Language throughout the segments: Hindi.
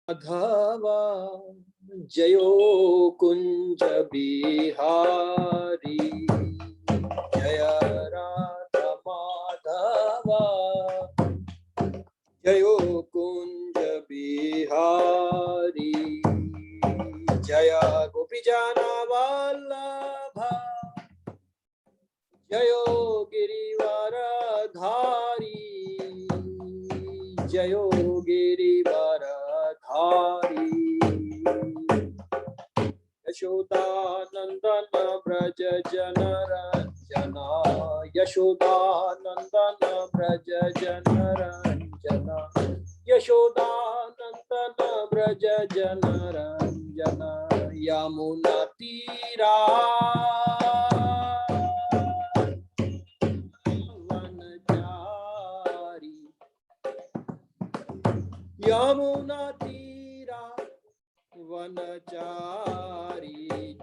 माधवा जयो कुंज बिहारी जय राधा माधवा जयो कुंज बिहारी जय गोपीजन वल्लभा जयो गिरिवरधारी जयो गिरिवरधारी यशोदानंदन व्रज जनरंजना यशोदानंदन व्रज जनरंजना यशोदानंदन व्रज जनरंजना यमुना तीरा वनचारी यमुना तीरा वनचारी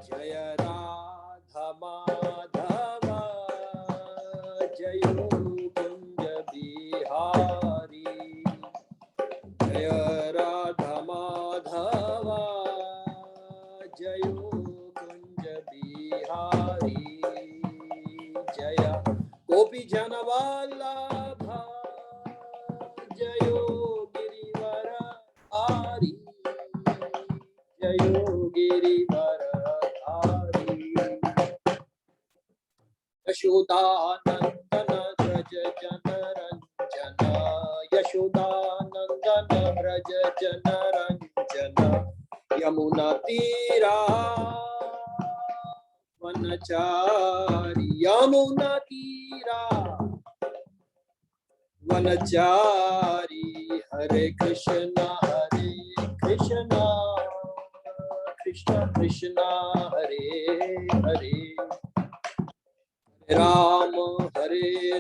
जय राधा माधवा जयो कुंज बिहारी जय राधा माधवा जयो कुंज बिहारी जय गोपी जन वल्लभा जयो गिरिवर हरि जयो गिरिवरधारी यशोदानंदन व्रज जनरंजना यशोदानंदन व्रज जनरंजना यमुना तीरा वनचारी यमुना तीरा वनचारी हरे कृष्ण कृष्ण कृष्ण हरे हरे राम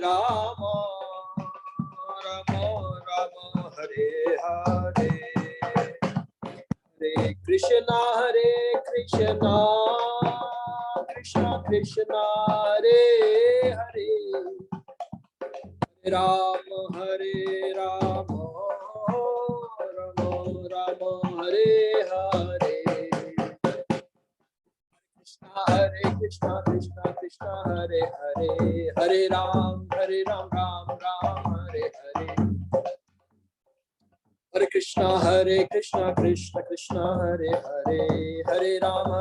राम राम हरे हरे हरे कृष्ण कृष्ण कृष्ण हरे हरे राम राम राम हरे हरे कृष्ण कृष्ण कृष्ण हरे हरे हरे राम राम राम हरे हरे हरे कृष्ण कृष्ण कृष्ण हरे हरे हरे राम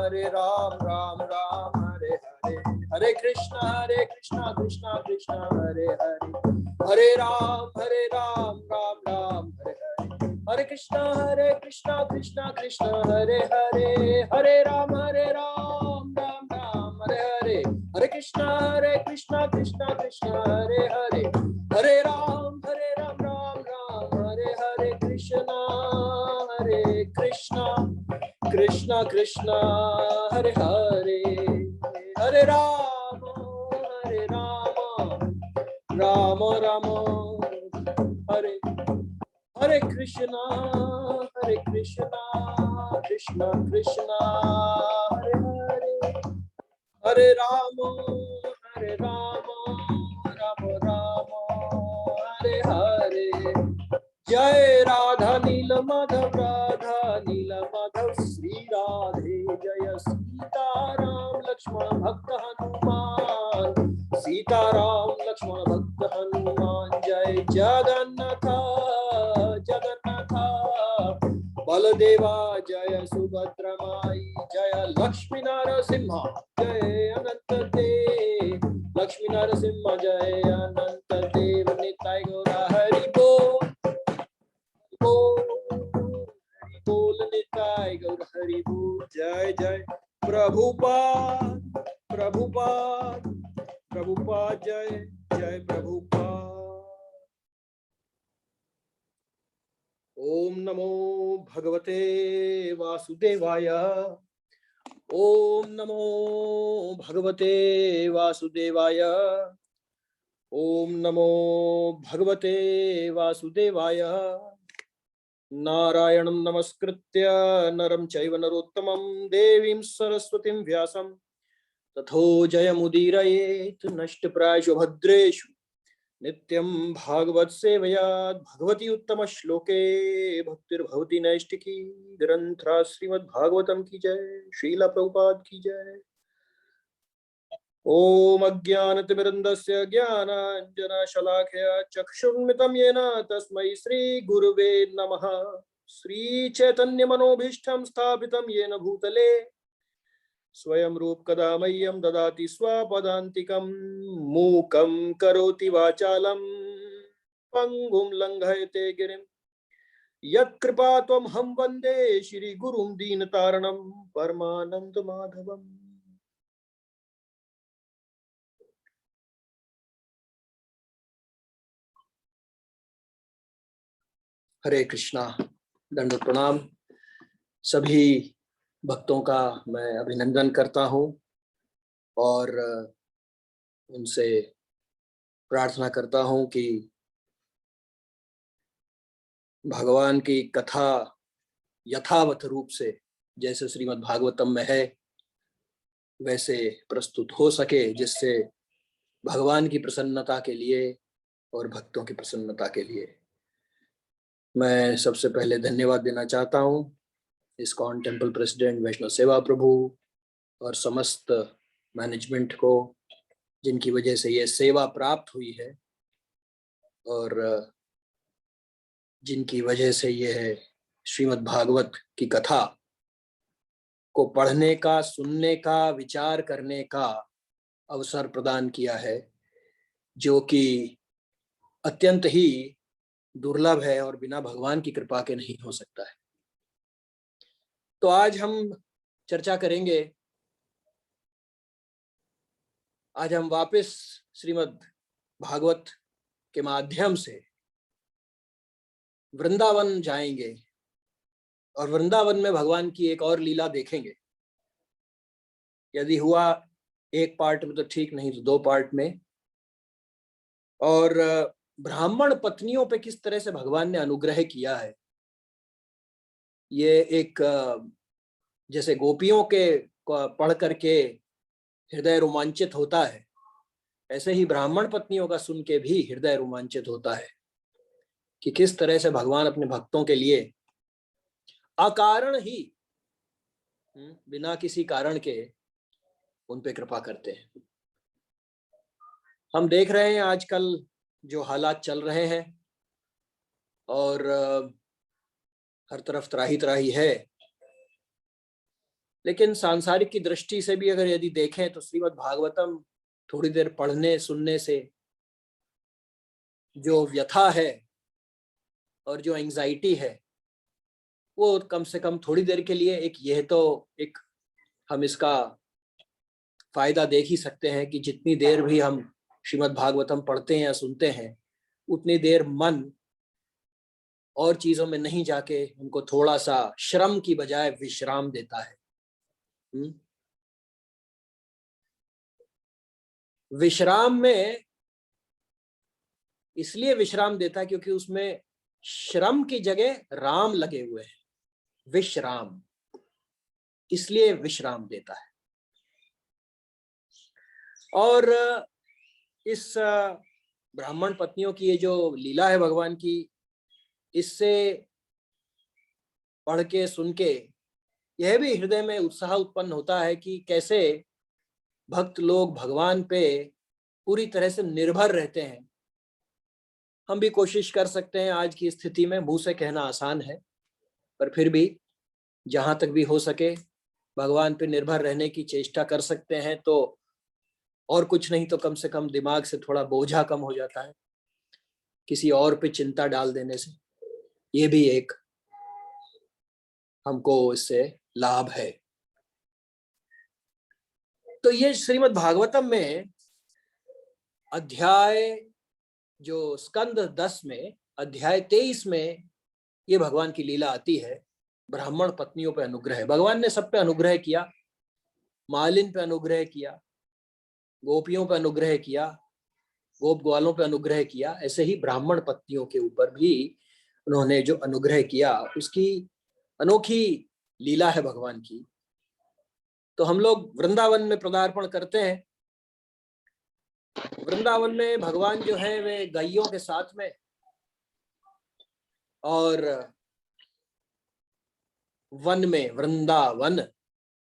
राम राम हरे हरे हरे कृष्ण कृष्ण कृष्ण हरे हरे हरे राम राम राम हरे हरे हरे कृष्ण कृष्ण कृष्ण हरे हरे हरे राम राम राम हरे हरे हरे कृष्ण कृष्ण कृष्ण हरे हरे हरे राम राम राम हरे हरे कृष्ण कृष्ण कृष्ण हरे हरे हरे राम राम राम हरे हरे कृष्ण कृष्ण कृष्ण हरे हरे हरे राम राम राम हरे हरे जय राधा नील माधव श्री राधे जय सीताराम लक्ष्मण भक्त हनुमान सीताराम लक्ष्मण भक्त हनुमान जय जगन्नाथ बलदेवा जय सुभद्रा माई जय लक्ष्मी नरसिंह जय अनंत देव लक्ष्मी नरसिंह जय अनंत देव निताय गौरा हरि बोल बोल निताय गौर हरि बोल जय जय प्रभुपाद जय जय प्रभुपाद। ओम नमो भगवते वासुदेवाय ओम नमो भगवते वासुदेवाय ओम नमो भगवते वासुदेवाय नारायणं नमस्कृत्य नरं चैव नरोत्तमं देवीं सरस्वतीं व्यासं तथो जयमुदीरयेत् नष्टप्रायेषु भद्रेषु नित्यं भागवत सेवया भगवती उत्तम श्लोके भक्तिर्भवती नैष्टिकी। ग्रंथराज श्रीमद् भागवतम की जय। श्रीला प्रभुपाद की जय। ओम अज्ञानतिमिरन्दस्य ज्ञानाञ्जनशलाकया चक्षुर्मिलितं येन तस्मै श्रीगुरुवे नमः। श्रीचैतन्यमनोभीष्टं स्थापितं येन भूतले स्वयं रूप कदा मह्यं ददाति स्वपदान्तिकं। मूकं करोति वाचालं पंगुं लंघयते गिरिं यत्कृपात्वमहं वन्दे श्रीगुरुं दीनतारणं परमानन्दमाधवम्। हरे कृष्णा। दंडवत प्रणाम। सभी भक्तों का मैं अभिनंदन करता हूं और उनसे प्रार्थना करता हूं कि भगवान की कथा यथावत रूप से जैसे श्रीमद् भागवतम में है वैसे प्रस्तुत हो सके, जिससे भगवान की प्रसन्नता के लिए और भक्तों की प्रसन्नता के लिए मैं सबसे पहले धन्यवाद देना चाहता हूं इस्कॉन टेम्पल प्रेसिडेंट वैष्णव सेवा प्रभु और समस्त मैनेजमेंट को, जिनकी वजह से ये सेवा प्राप्त हुई है और जिनकी वजह से यह श्रीमद् भागवत की कथा को पढ़ने का, सुनने का, विचार करने का अवसर प्रदान किया है, जो कि अत्यंत ही दुर्लभ है और बिना भगवान की कृपा के नहीं हो सकता है। तो आज हम चर्चा करेंगे, आज हम वापस श्रीमद् भागवत के माध्यम से वृंदावन जाएंगे और वृंदावन में भगवान की एक और लीला देखेंगे। यदि हुआ एक पार्ट में तो ठीक, नहीं तो दो पार्ट में। और ब्राह्मण पत्नियों पे किस तरह से भगवान ने अनुग्रह किया है, ये एक जैसे गोपियों के पढ़ करके हृदय रोमांचित होता है, ऐसे ही ब्राह्मण पत्नियों का सुन के भी हृदय रोमांचित होता है कि किस तरह से भगवान अपने भक्तों के लिए अकारण ही, बिना किसी कारण के उन पे कृपा करते हैं। हम देख रहे हैं आजकल जो हालात चल रहे हैं और हर तरफ त्राही त्राही है, लेकिन सांसारिक की दृष्टि से भी अगर यदि देखें तो श्रीमद् भागवतम थोड़ी देर पढ़ने सुनने से जो व्यथा है और जो एंजाइटी है वो कम से कम थोड़ी देर के लिए, एक यह तो एक हम इसका फायदा देख ही सकते हैं कि जितनी देर भी हम श्रीमद् भागवतम पढ़ते हैं या सुनते हैं उतनी देर मन और चीजों में नहीं जाके उनको थोड़ा सा श्रम की बजाय विश्राम देता है। विश्राम में इसलिए विश्राम देता है क्योंकि उसमें श्रम की जगह राम लगे हुए हैं। विश्राम, इसलिए विश्राम देता है। और इस ब्राह्मण पत्नियों की ये जो लीला है भगवान की, इससे पढ़ के सुन के यह भी हृदय में उत्साह उत्पन्न होता है कि कैसे भक्त लोग भगवान पे पूरी तरह से निर्भर रहते हैं। हम भी कोशिश कर सकते हैं, आज की स्थिति में मुंह से कहना आसान है, पर फिर भी जहां तक भी हो सके भगवान पे निर्भर रहने की चेष्टा कर सकते हैं। तो और कुछ नहीं तो कम से कम दिमाग से थोड़ा बोझा कम हो जाता है किसी और पे चिंता डाल देने से। ये भी एक हमको इससे लाभ है। तो ये श्रीमद् भागवतम में अध्याय जो स्कंद 10 में अध्याय 23 में ये भगवान की लीला आती है। ब्राह्मण पत्नियों पे अनुग्रह, भगवान ने सब पे अनुग्रह किया, मालिन पे अनुग्रह किया, गोपियों पे अनुग्रह किया, गोप ग्वालों पे अनुग्रह किया, ऐसे ही ब्राह्मण पत्नियों के ऊपर भी उन्होंने जो अनुग्रह किया उसकी अनोखी लीला है भगवान की। तो हम लोग वृंदावन में पदार्पण करते हैं वृंदावन में भगवान जो है वे गायों के साथ में और वन में, वृंदावन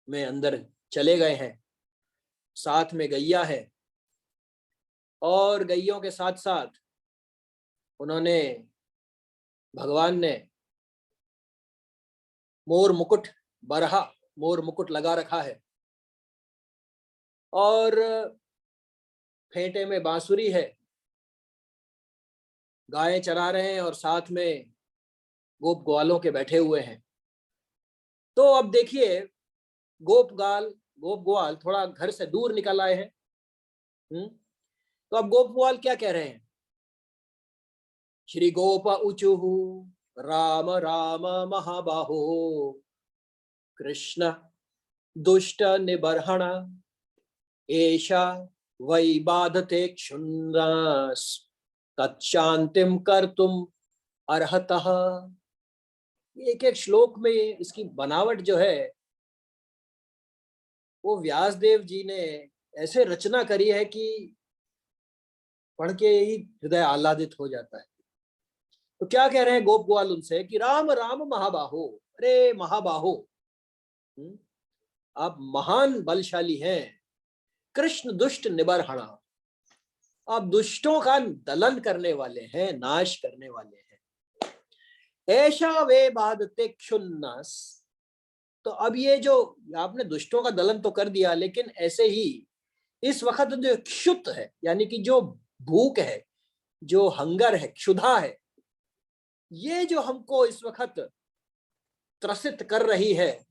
में अंदर चले गए हैं, साथ में गैया है और गैयों के साथ साथ उन्होंने, भगवान ने मोर मुकुट, बरहा मोर मुकुट लगा रखा है और फेंटे में बांसुरी है, गायें चरा रहे हैं और साथ में गोप ग्वालों के बैठे हुए हैं। तो अब देखिए, गोप ग्वाल थोड़ा घर से दूर निकल आए हैं। तो अब गोप ग्वाल क्या कह रहे हैं? श्री गोप उचुहु राम राम महाबाहो कृष्ण दुष्ट निबर्हण एषा वै बाधते क्षुन्नस तत्शांतिम कर्तुम अर्हतः। एक एक श्लोक में इसकी बनावट जो है वो व्यासदेव जी ने ऐसे रचना करी है कि पढ़ के ही हृदय आह्लादित हो जाता है। तो क्या कह रहे हैं गोप ग्वाल उनसे कि राम राम महाबाहो, अरे महाबाहो, आप महान बलशाली हैं, कृष्ण दुष्ट निबर्हणा, आप दुष्टों का दलन करने वाले हैं, नाश करने वाले हैं। ऐशा वे बाधते क्षुन्नस, तो अब ये जो आपने दुष्टों का दलन तो कर दिया, लेकिन ऐसे ही इस वक्त जो क्षुत है, यानी कि जो भूख है, जो हंगर है, क्षुधा है, ये जो हमको इस वक्त त्रसित कर रही है,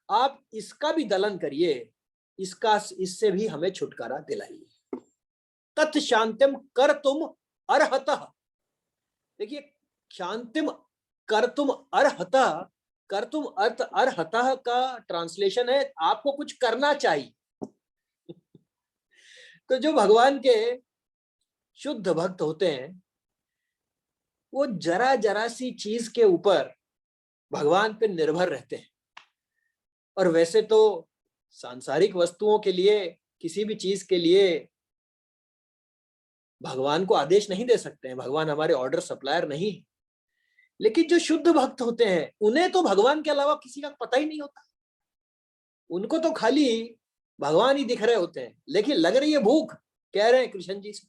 आप इसका भी दलन करिए, इससे भी हमें छुटकारा दिलाइए। तत् शांतिम कर तुम अर्हतः। देखिए, शांतिम कर तुम अर्हतः, कर तुम अर्थ अर्हतः का ट्रांसलेशन है आपको कुछ करना चाहिए। तो जो भगवान के शुद्ध भक्त होते हैं वो जरा जरा सी चीज के ऊपर भगवान पे निर्भर रहते हैं। और वैसे तो सांसारिक वस्तुओं के लिए, किसी भी चीज के लिए भगवान को आदेश नहीं दे सकते हैं, भगवान हमारे ऑर्डर सप्लायर नहीं है। लेकिन जो शुद्ध भक्त होते हैं उन्हें तो भगवान के अलावा किसी का पता ही नहीं होता, उनको तो खाली भगवान ही दिख रहे होते हैं। लेकिन लग रही है भूख, कह रहे हैं कृष्ण जी से,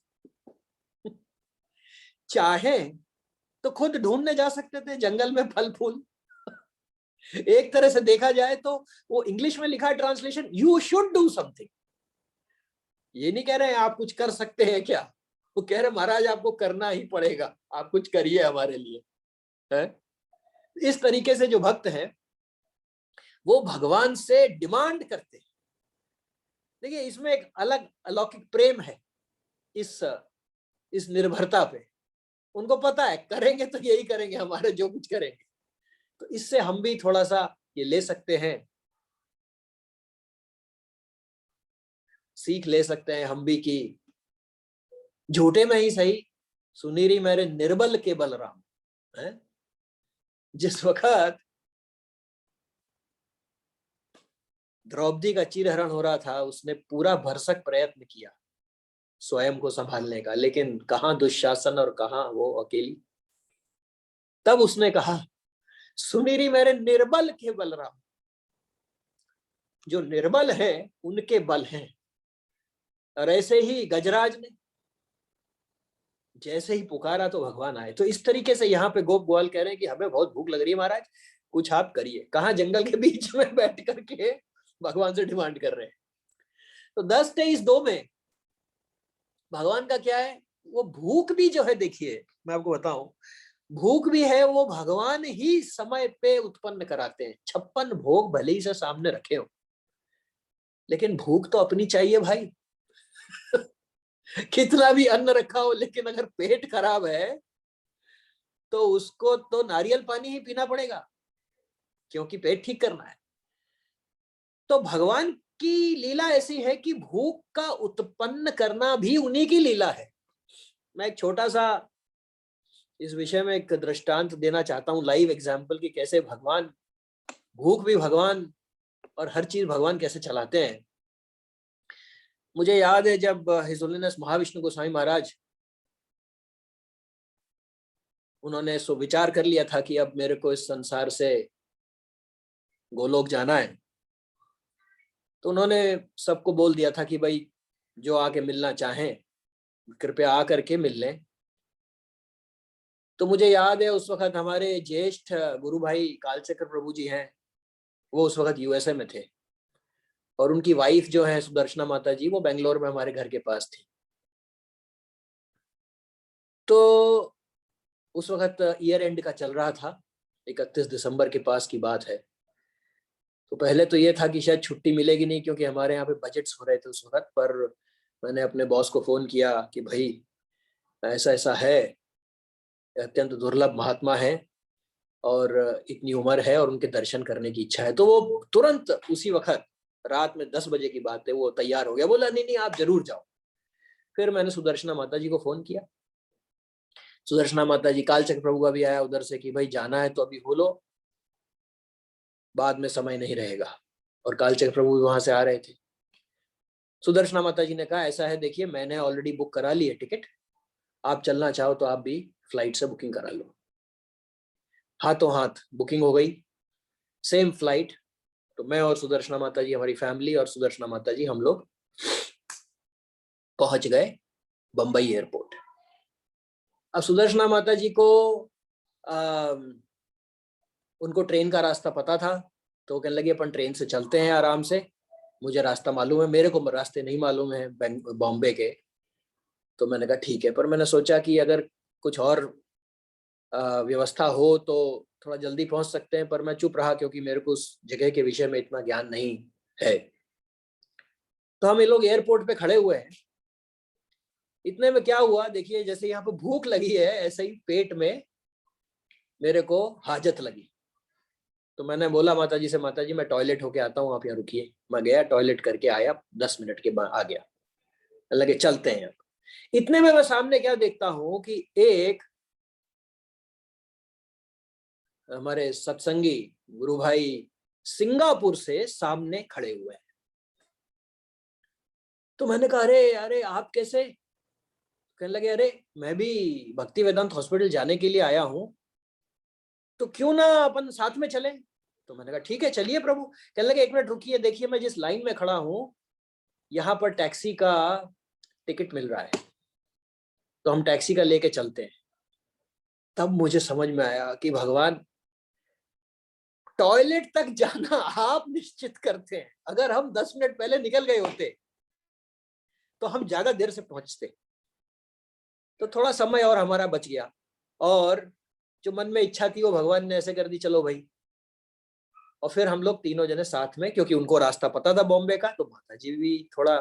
चाहे तो खुद ढूंढने जा सकते थे जंगल में फल फूल। एक तरह से देखा जाए तो वो इंग्लिश में लिखा है translation, you should do something. ये नहीं कह रहे हैं आप कुछ कर सकते हैं क्या, वो कह रहे महाराज आपको करना ही पड़ेगा, आप कुछ करिए हमारे लिए, है? इस तरीके से जो भक्त हैं वो भगवान से डिमांड करते हैं। देखिए, इसमें एक अलग अलौकिक प्रेम है इस निर्भरता पे। उनको पता है करेंगे तो यही करेंगे, हमारे जो कुछ करेंगे। तो इससे हम भी थोड़ा सा ये ले सकते हैं, सीख ले सकते हैं हम भी कि झूठे में ही सही सुनीरी मेरे निर्बल के बलराम है। जिस वक्त द्रौपदी का चिरहरण हो रहा था उसने पूरा भरसक प्रयत्न किया स्वयं को संभालने का, लेकिन कहां दुशासन और कहां वो अकेली। तब उसने कहा सुनीरी मेरे निर्बल के बलराम, जो निर्बल है उनके बल हैं। और ऐसे ही गजराज ने जैसे ही पुकारा तो भगवान आए। तो इस तरीके से यहाँ पे गोप ग्वाल कह रहे हैं कि हमें बहुत भूख लग रही है महाराज, कुछ आप करिए। कहाँ, जंगल के बीच में बैठ करके भगवान से डिमांड कर रहे हैं। तो 10-23-2 में भगवान का क्या है, वो भूख भी जो है, देखिए मैं आपको बताऊं, भूख भी है वो भगवान ही समय पे उत्पन्न कराते हैं। 56 भोग भले ही से सामने रखे हो, लेकिन भूख तो अपनी चाहिए भाई। कितना भी अन्न रखा हो, लेकिन अगर पेट खराब है तो उसको तो नारियल पानी ही पीना पड़ेगा, क्योंकि पेट ठीक करना है। तो भगवान की लीला ऐसी है कि भूख का उत्पन्न करना भी उन्हीं की लीला है। मैं एक छोटा सा इस विषय में एक दृष्टांत देना चाहता हूं, लाइव एग्जाम्पल, की कैसे भगवान, भूख भी भगवान और हर चीज भगवान कैसे चलाते हैं। मुझे याद है जब हिज होलीनेस महाविष्णु गोस्वामी महाराज, उन्होंने सो विचार कर लिया था कि अब मेरे को इस संसार से गोलोक जाना है, तो उन्होंने सबको बोल दिया था कि भाई जो आके मिलना चाहें कृपया आकर के मिल लें। तो मुझे याद है उस वक्त हमारे ज्येष्ठ गुरु भाई कालचक्र प्रभु जी हैं, वो उस वक्त यूएसए में थे, और उनकी वाइफ जो है सुदर्शना माता जी, वो बेंगलोर में हमारे घर के पास थी। तो उस वक्त ईयर एंड का चल रहा था, 31 दिसंबर के पास की बात है। तो पहले तो ये था कि शायद छुट्टी मिलेगी नहीं, क्योंकि हमारे यहाँ पे बजट्स हो रहे थे उस वक्त। पर मैंने अपने बॉस को फोन किया कि भाई ऐसा ऐसा है, अत्यंत दुर्लभ महात्मा है और इतनी उम्र है और उनके दर्शन करने की इच्छा है। तो वो तुरंत उसी वक्त रात में 10 बजे की बात है, वो तैयार हो गया, बोला नहीं नहीं आप जरूर जाओ। फिर मैंने सुदर्शना माता जी को फोन किया। सुदर्शना माता जी, कालचक्र प्रभु का भी आया उधर से कि भाई जाना है तो अभी हो लो, बाद में समय नहीं रहेगा। और कालचक्र प्रभु भी वहां से आ रहे थे। सुदर्शना माता जी ने कहा ऐसा है, देखिए मैंने ऑलरेडी बुक करा ली है टिकट, आप चलना चाहो तो आप भी फ्लाइट से बुकिंग करा लो। हाथों हाथ बुकिंग हो गई, सेम फ्लाइट। तो मैं और सुदर्शना माता जी, हमारी फैमिली और सुदर्शना माता जी, हम लोग पहुंच गए बंबई एयरपोर्ट। अब सुदर्शना माता जी को उनको ट्रेन का रास्ता पता था, तो कहने लगे अपन ट्रेन से चलते हैं आराम से, मुझे रास्ता मालूम है, मेरे को रास्ते नहीं मालूम है बॉम्बे के। तो मैंने कहा ठीक है, पर मैंने सोचा कि अगर कुछ और व्यवस्था हो तो थोड़ा जल्दी पहुंच सकते हैं, पर मैं चुप रहा क्योंकि मेरे को उस जगह के विषय में इतना ज्ञान नहीं है। तो हम ये लोग एयरपोर्ट पे खड़े हुए हैं। इतने में क्या हुआ, देखिए जैसे यहाँ पे भूख लगी है, ऐसे ही पेट में मेरे को हाजत लगी। तो मैंने बोला माता जी से, माता जी मैं टॉयलेट होके आता हूँ, आप यहाँ रुकिए। मैं गया, टॉयलेट करके आया, 10 मिनट के बाद आ गया। लगे चलते हैं अब। इतने में मैं सामने क्या देखता हूँ कि एक हमारे सत्संगी गुरु भाई सिंगापुर से सामने खड़े हुए हैं। तो मैंने कहा अरे अरे आप कैसे? कहने लगे अरे मैं भी भक्ति वेदांत हॉस्पिटल जाने के लिए आया हूँ, तो क्यों ना अपन साथ में चले। तो मैंने कहा ठीक है चलिए प्रभु। कहने लगे 1 मिनट रुकिए, देखिए मैं जिस लाइन में खड़ा हूँ यहाँ पर टैक्सी का टिकट मिल रहा है, तो हम टैक्सी का लेके चलते हैं। तब मुझे समझ में आया कि भगवान, टॉयलेट तक जाना आप निश्चित करते हैं, अगर हम 10 मिनट पहले निकल गए होते तो हम ज्यादा देर से पहुंचते, तो थोड़ा समय और हमारा बच गया। और जो मन में इच्छा थी वो भगवान ने ऐसे कर दी, चलो भाई। और फिर हम लोग तीनों जने साथ में, क्योंकि उनको रास्ता पता था बॉम्बे का, तो माता जी भी थोड़ा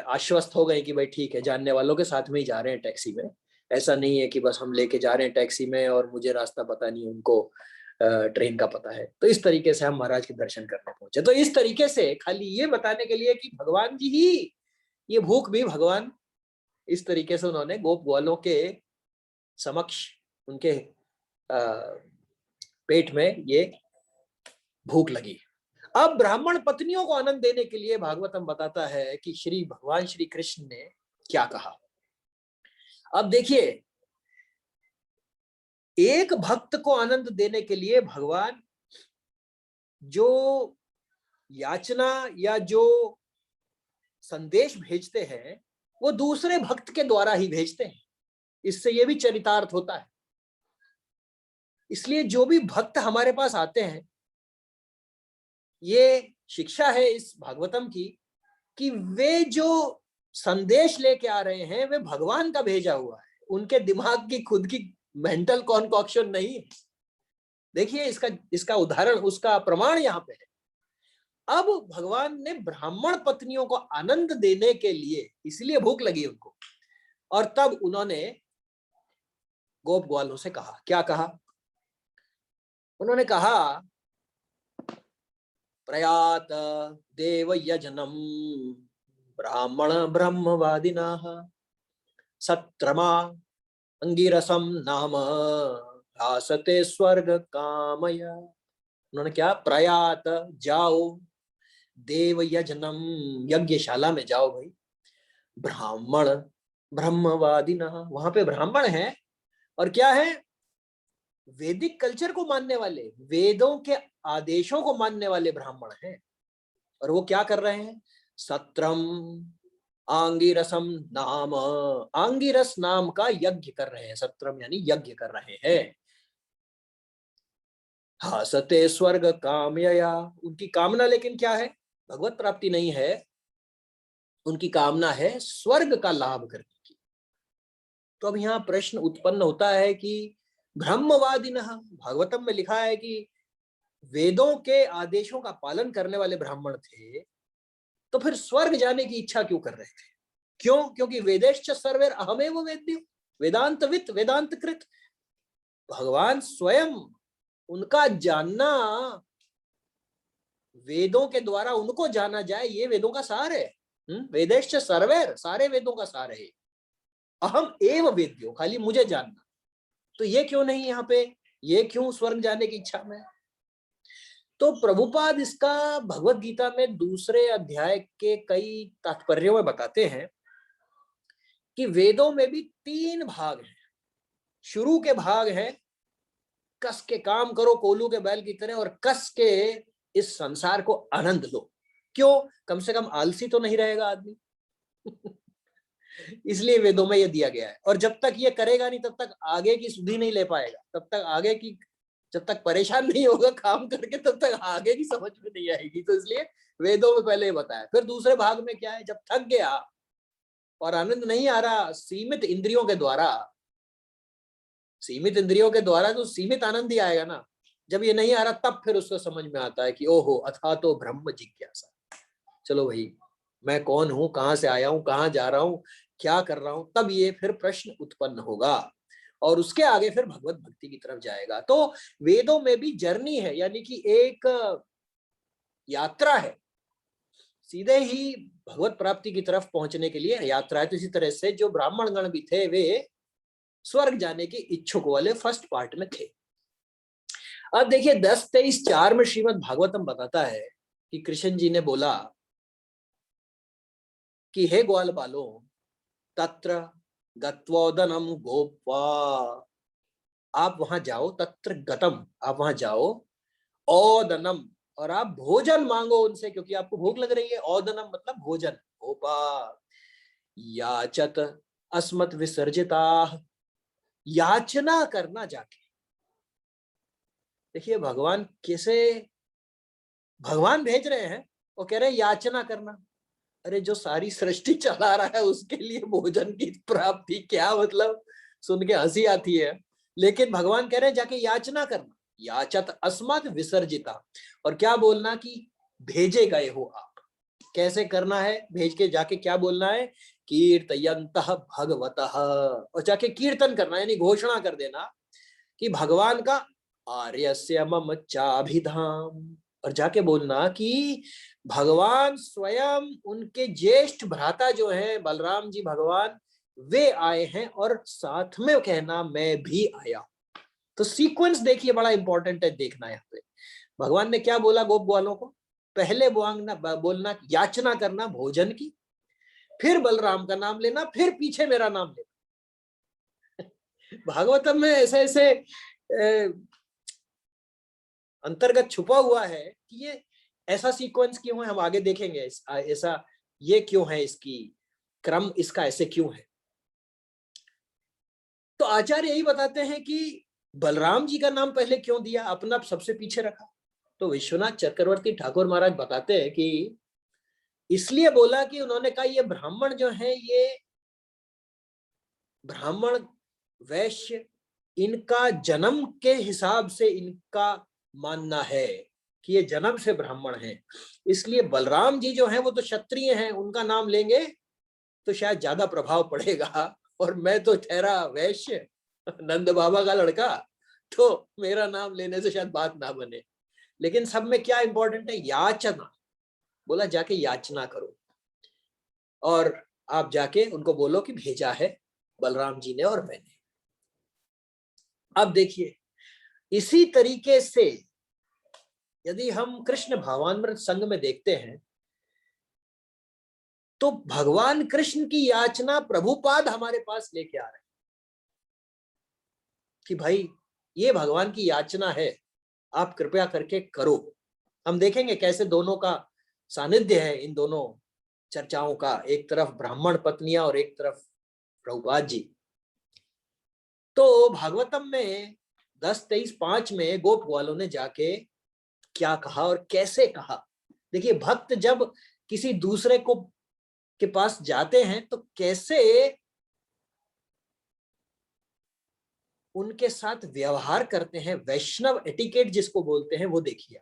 आश्वस्त हो गए कि भाई ठीक है, जानने वालों के साथ में ही जा रहे हैं टैक्सी में, ऐसा नहीं है कि बस हम लेके जा रहे हैं टैक्सी में और मुझे रास्ता पता नहीं, उनको ट्रेन का पता है। तो इस तरीके से हम महाराज के दर्शन करने पहुंचे। तो इस तरीके से खाली ये बताने के लिए कि भगवान जी ही, ये भूख भी भगवान, इस तरीके से उन्होंने गोप ग्वालों के समक्ष, उनके पेट में ये भूख लगी। अब ब्राह्मण पत्नियों को आनंद देने के लिए भागवतम बताता है कि श्री भगवान श्री कृष्ण ने क्या कहा। अब देखिए, एक भक्त को आनंद देने के लिए भगवान जो याचना या जो संदेश भेजते हैं वो दूसरे भक्त के द्वारा ही भेजते हैं। इससे ये भी चरितार्थ होता है। इसलिए जो भी भक्त हमारे पास आते हैं, ये शिक्षा है इस भागवतम की कि वे जो संदेश लेके आ रहे हैं वे भगवान का भेजा हुआ है, उनके दिमाग की खुद की मेंटल कॉन्कॉक्शन नहीं है। देखिए इसका उदाहरण, उसका प्रमाण यहाँ पे है। अब भगवान ने ब्राह्मण पत्नियों को आनंद देने के लिए, इसलिए भूख लगी उनको, और तब उन्होंने गोप ग्वालों से कहा। क्या कहा? उन्होंने कहा प्रयात देव यजनम ब्राह्मण ब्रह्मवादिनाः सत्रमा अंगिरसम नाम आसते स्वर्ग कामया। उन्होंने क्या? प्रयात, जाओ देव यजनम, यज्ञशाला में जाओ भाई, ब्राह्मण ब्रह्मवादिनः, वहां पे ब्राह्मण हैं और क्या है, वैदिक कल्चर को मानने वाले, वेदों के आदेशों को मानने वाले ब्राह्मण हैं। और वो क्या कर रहे हैं, सत्रम आंगिरसम नाम, आंगिरस नाम का यज्ञ कर रहे हैं, सत्रम यानी यज्ञ कर रहे हैं। हासते स्वर्ग कामयया, उनकी कामना लेकिन क्या है, भगवत प्राप्ति नहीं है, उनकी कामना है स्वर्ग का लाभ करने की। तो अब यहाँ प्रश्न उत्पन्न होता है कि ब्रह्मवादिनः, भागवतम में लिखा है कि वेदों के आदेशों का पालन करने वाले ब्राह्मण थे, तो फिर स्वर्ग जाने की इच्छा क्यों कर रहे थे? क्यों? क्योंकि वेदेश्च सर्वैर अहमेव वेद्यो, वेदांतवित वेदांतकृत, भगवान स्वयं, उनका जानना, वेदों के द्वारा उनको जाना जाए, ये वेदों का सार है। वेदेश्च सर्वैर, सारे वेदों का सार है। अहम एव वेद्यो, खाली मुझे जानना। तो ये क्यों नहीं यहाँ पे, ये क्यों स्वर्ग जाने की इच्छा में? तो प्रभुपाद इसका भगवत गीता में दूसरे अध्याय के कई तात्पर्यों में बताते हैं कि वेदों में भी 3 भाग हैं। शुरू के भाग है कस के काम करो कोलू के बैल की तरह, और कस के इस संसार को आनंद लो। क्यों? कम से कम आलसी तो नहीं रहेगा आदमी। इसलिए वेदों में यह दिया गया है। और जब तक ये करेगा नहीं, तब तक आगे की सुधि नहीं ले पाएगा, तब तक आगे की, जब तक परेशान नहीं होगा काम करके, तब तक आगे की समझ में नहीं आएगी। तो इसलिए वेदों में पहले बताया। फिर दूसरे भाग में क्या है, जब थक गया और आनंद नहीं आ रहा सीमित इंद्रियों के द्वारा, सीमित इंद्रियों के द्वारा तो सीमित आनंद ही आएगा ना। जब ये नहीं आ रहा, तब फिर उसको समझ में आता है कि ओहो अथा तो ब्रह्म जिज्ञासा, चलो भाई मैं कौन हूं, कहां से आया हूं, कहां जा रहा हूं, क्या कर रहा हूं, तब ये फिर प्रश्न उत्पन्न होगा और उसके आगे फिर भगवत भक्ति की तरफ जाएगा। तो वेदों में भी जर्नी है, यानी कि एक यात्रा है, सीधे ही भगवत प्राप्ति की तरफ पहुंचने के लिए यात्रा है। तो इसी तरह से जो ब्राह्मण गण भी थे, वे स्वर्ग जाने के इच्छुक वाले फर्स्ट पार्ट में थे। अब देखिए 10:23-4 में श्रीमद् भागवतम बताता है कि कृष्ण जी ने बोला कि हे ग्वाल बालों, तत्र गत्वोदनम गोपा, आप वहां जाओ, तत्र गतम, आप वहां जाओ, ओदनम, और आप भोजन मांगो उनसे, क्योंकि आपको भूख लग रही है। ओदनम मतलब भोजन, गोपा याचत अस्मत् विसर्जिता, याचना करना जाके। देखिए भगवान कैसे, भगवान भेज रहे हैं और कह रहे हैं याचना करना। अरे जो सारी सृष्टि चला रहा है उसके लिए भोजन की प्राप्ति, क्या मतलब, सुन के हंसी आती है। लेकिन भगवान कह रहे हैं जाके याचना करना, याचत अस्मत् विसर्जिता, और क्या बोलना कि भेजे गए हो आप। कैसे करना है, भेज के जाके क्या बोलना है, कीर्तयन्तः भगवतः, और जाके कीर्तन करना, यानी घोषणा कर देना कि भगवान का आर्यस्य मम चाभिधाम, और जाके बोलना कि भगवान स्वयं, उनके ज्येष्ठ भ्राता जो है बलराम जी भगवान, वे आए हैं, और साथ में कहना मैं भी आया। तो सीक्वेंस देखिए बड़ा इंपॉर्टेंट है देखना। यहाँ पे भगवान ने क्या बोला गोप ग्वालों को, पहले बोलना याचना करना भोजन की, फिर बलराम का नाम लेना, फिर पीछे मेरा नाम लेना। भागवतम में ऐसे ऐसे अंतर्गत छुपा हुआ है कि ये ऐसा सीक्वेंस क्यों है, हम आगे देखेंगे ऐसा ये क्यों है, इसकी क्रम इसका ऐसे क्यों है। तो आचार्य यही बताते हैं कि बलराम जी का नाम पहले क्यों दिया, अपना सबसे पीछे रखा। तो विश्वनाथ चक्रवर्ती ठाकुर महाराज बताते हैं कि इसलिए बोला कि उन्होंने कहा ये ब्राह्मण जो है, ये ब्राह्मण वैश्य, इनका जन्म के हिसाब से इनका मानना है कि ये जन्म से ब्राह्मण हैं। इसलिए बलराम जी जो हैं वो तो क्षत्रिय हैं, उनका नाम लेंगे तो शायद ज्यादा प्रभाव पड़ेगा, और मैं तो ठहरा वैश्य, नंद बाबा का लड़का, तो मेरा नाम लेने से शायद बात ना बने। लेकिन सब में क्या इंपॉर्टेंट है, याचना। बोला जाके याचना करो, और आप जाके उनको बोलो कि भेजा है बलराम जी ने और मैंने। अब देखिए इसी तरीके से यदि हम कृष्ण भावामृत संग में देखते हैं तो भगवान कृष्ण की याचना प्रभुपाद हमारे पास लेके आ रहे हैं कि भाई ये भगवान की याचना है, आप कृपया करके करो। हम देखेंगे कैसे दोनों का सानिध्य है, इन दोनों चर्चाओं का, एक तरफ ब्राह्मण पत्नियां और एक तरफ प्रभुपाद जी। तो भागवतम में 10:23-5 में गोप वालों ने जाके क्या कहा और कैसे कहा। देखिए, भक्त जब किसी दूसरे को के पास जाते हैं तो कैसे उनके साथ व्यवहार करते हैं, वैष्णव एटिकेट जिसको बोलते हैं, वो देखिए।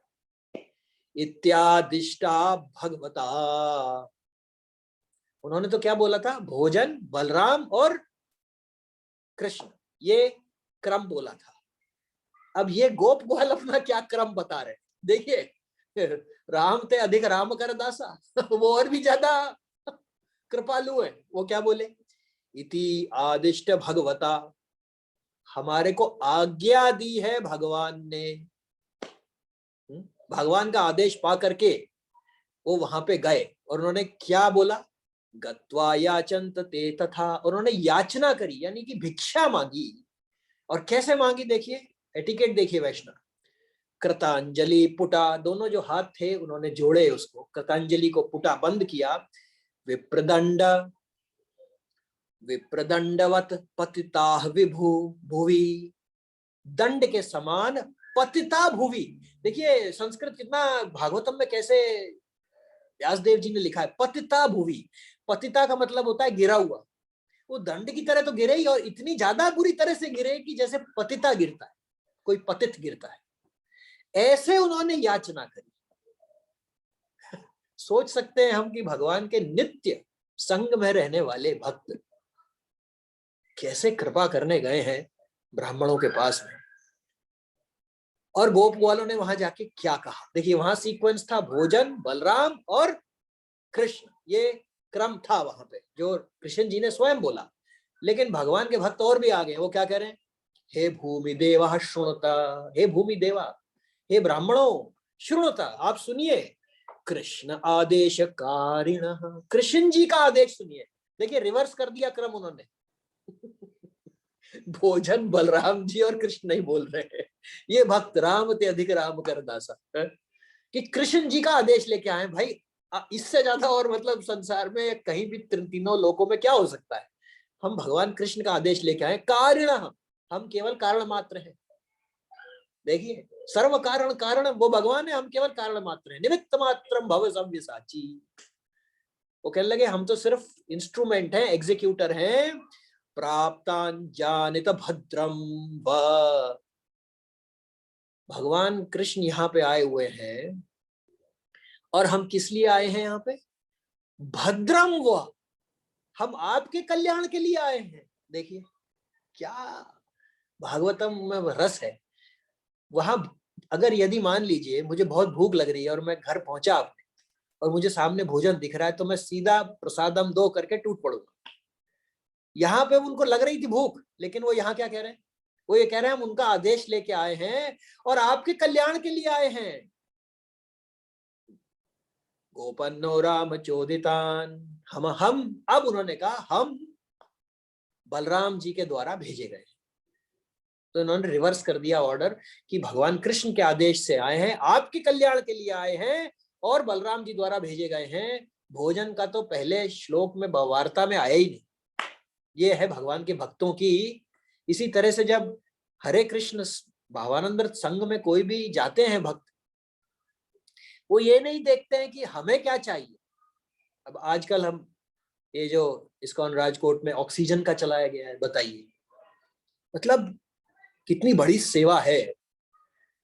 इत्यादिष्टा भगवता, उन्होंने तो क्या बोला था, भोजन बलराम और कृष्ण, ये क्रम बोला था। अब ये गोप ग्वाल अपना क्या क्रम बता रहे, देखिए। राम ते अधिक राम कर दासा, वो और भी ज्यादा कृपालु है। वो क्या बोले, इति आदिष्ट भगवता, हमारे को आज्ञा दी है भगवान ने। भगवान का आदेश पा करके वो वहां पे गए और उन्होंने क्या बोला, गत्वा याचन्त ते तथा, उन्होंने याचना करी यानी कि भिक्षा मांगी। और कैसे मांगी, देखिए एटिकेट देखिए वैष्णव। कृतांजलि पुटा, दोनों जो हाथ थे उन्होंने जोड़े, उसको कृतांजलि को पुटा बंद किया। विप्रदंड, विप्रदंडवत पतिता विभु भुवि, दंड के समान पतिता भुवि। देखिए संस्कृत कितना, भागवतम में कैसे व्यासदेव जी ने लिखा है, पतिता भुवि। पतिता का मतलब होता है गिरा हुआ, वो दंड की तरह तो गिरे ही, और इतनी ज्यादा बुरी तरह से गिरे कि जैसे पतिता गिरता है, कोई पतित गिरता है, ऐसे उन्होंने याचना करी। सोच सकते हैं हम कि भगवान के नित्य संग में रहने वाले भक्त कैसे कृपा करने गए हैं ब्राह्मणों के पास में। और गोप वालों ने वहां जाके क्या कहा, देखिए वहां सीक्वेंस था भोजन बलराम और कृष्ण, ये क्रम था वहां पे जो कृष्ण जी ने स्वयं बोला। लेकिन भगवान के भक्त और भी आ गए, वो क्या कह रहे हैं, हे भूमि देवा श्रुणुता, हे भूमि देवा, हे ब्राह्मणों श्रुणुता, आप सुनिए, कृष्ण आदेश कारिण, कृष्ण जी का आदेश सुनिए। देखिए रिवर्स कर दिया क्रम उन्होंने। भोजन बलराम जी और कृष्ण नहीं बोल रहे हैं, ये भक्त राम ते अधिक राम कर दासा, कि कृष्ण जी का आदेश लेके आए भाई। इससे ज्यादा और मतलब संसार में कहीं भी तीनों लोकों में क्या हो सकता है। हम भगवान कृष्ण का आदेश लेके आए, कारिण, हम केवल कारण मात्र हैं। देखिए सर्व कारण कारण वो भगवान है, हम केवल कारण मात्र हैं, निमित्त मात्रम भव सव्यसाची। वो कहने लगे हम तो सिर्फ इंस्ट्रूमेंट हैं, एग्जीक्यूटर हैं। प्राप्तांजानित भद्रम व, भगवान कृष्ण यहाँ पे आए हुए हैं और हम किस लिए आए हैं यहाँ पे, भद्रम व, हम आपके कल्याण के लिए आए हैं। देखिए क्या भागवतम में रस है। वहां अगर यदि मान लीजिए मुझे बहुत भूख लग रही है और मैं घर पहुंचा आपने और मुझे सामने भोजन दिख रहा है तो मैं सीधा प्रसादम दो करके टूट पड़ूंगा। यहाँ पे उनको लग रही थी भूख, लेकिन वो यहाँ क्या कह रहे हैं, वो ये कह रहे हैं हम उनका आदेश लेके आए हैं और आपके कल्याण के लिए आए हैं। गोपन्नो राम चोदितान, हम अब उन्होंने कहा हम बलराम जी के द्वारा भेजे गए। तो इन्होंने रिवर्स कर दिया ऑर्डर कि भगवान कृष्ण के आदेश से आए हैं, आपके कल्याण के लिए आए हैं और बलराम जी द्वारा भेजे गए हैं। भोजन का तो पहले श्लोक में वार्ता में आया ही नहीं। ये है भगवान के भक्तों की। इसी तरह से जब हरे कृष्ण भावानंद संघ में कोई भी जाते हैं भक्त, वो ये नहीं देखते हैं कि हमें क्या चाहिए। अब आजकल हम ये जो इस्कॉन राजकोट में ऑक्सीजन का चलाया गया है, बताइए मतलब कितनी बड़ी सेवा है।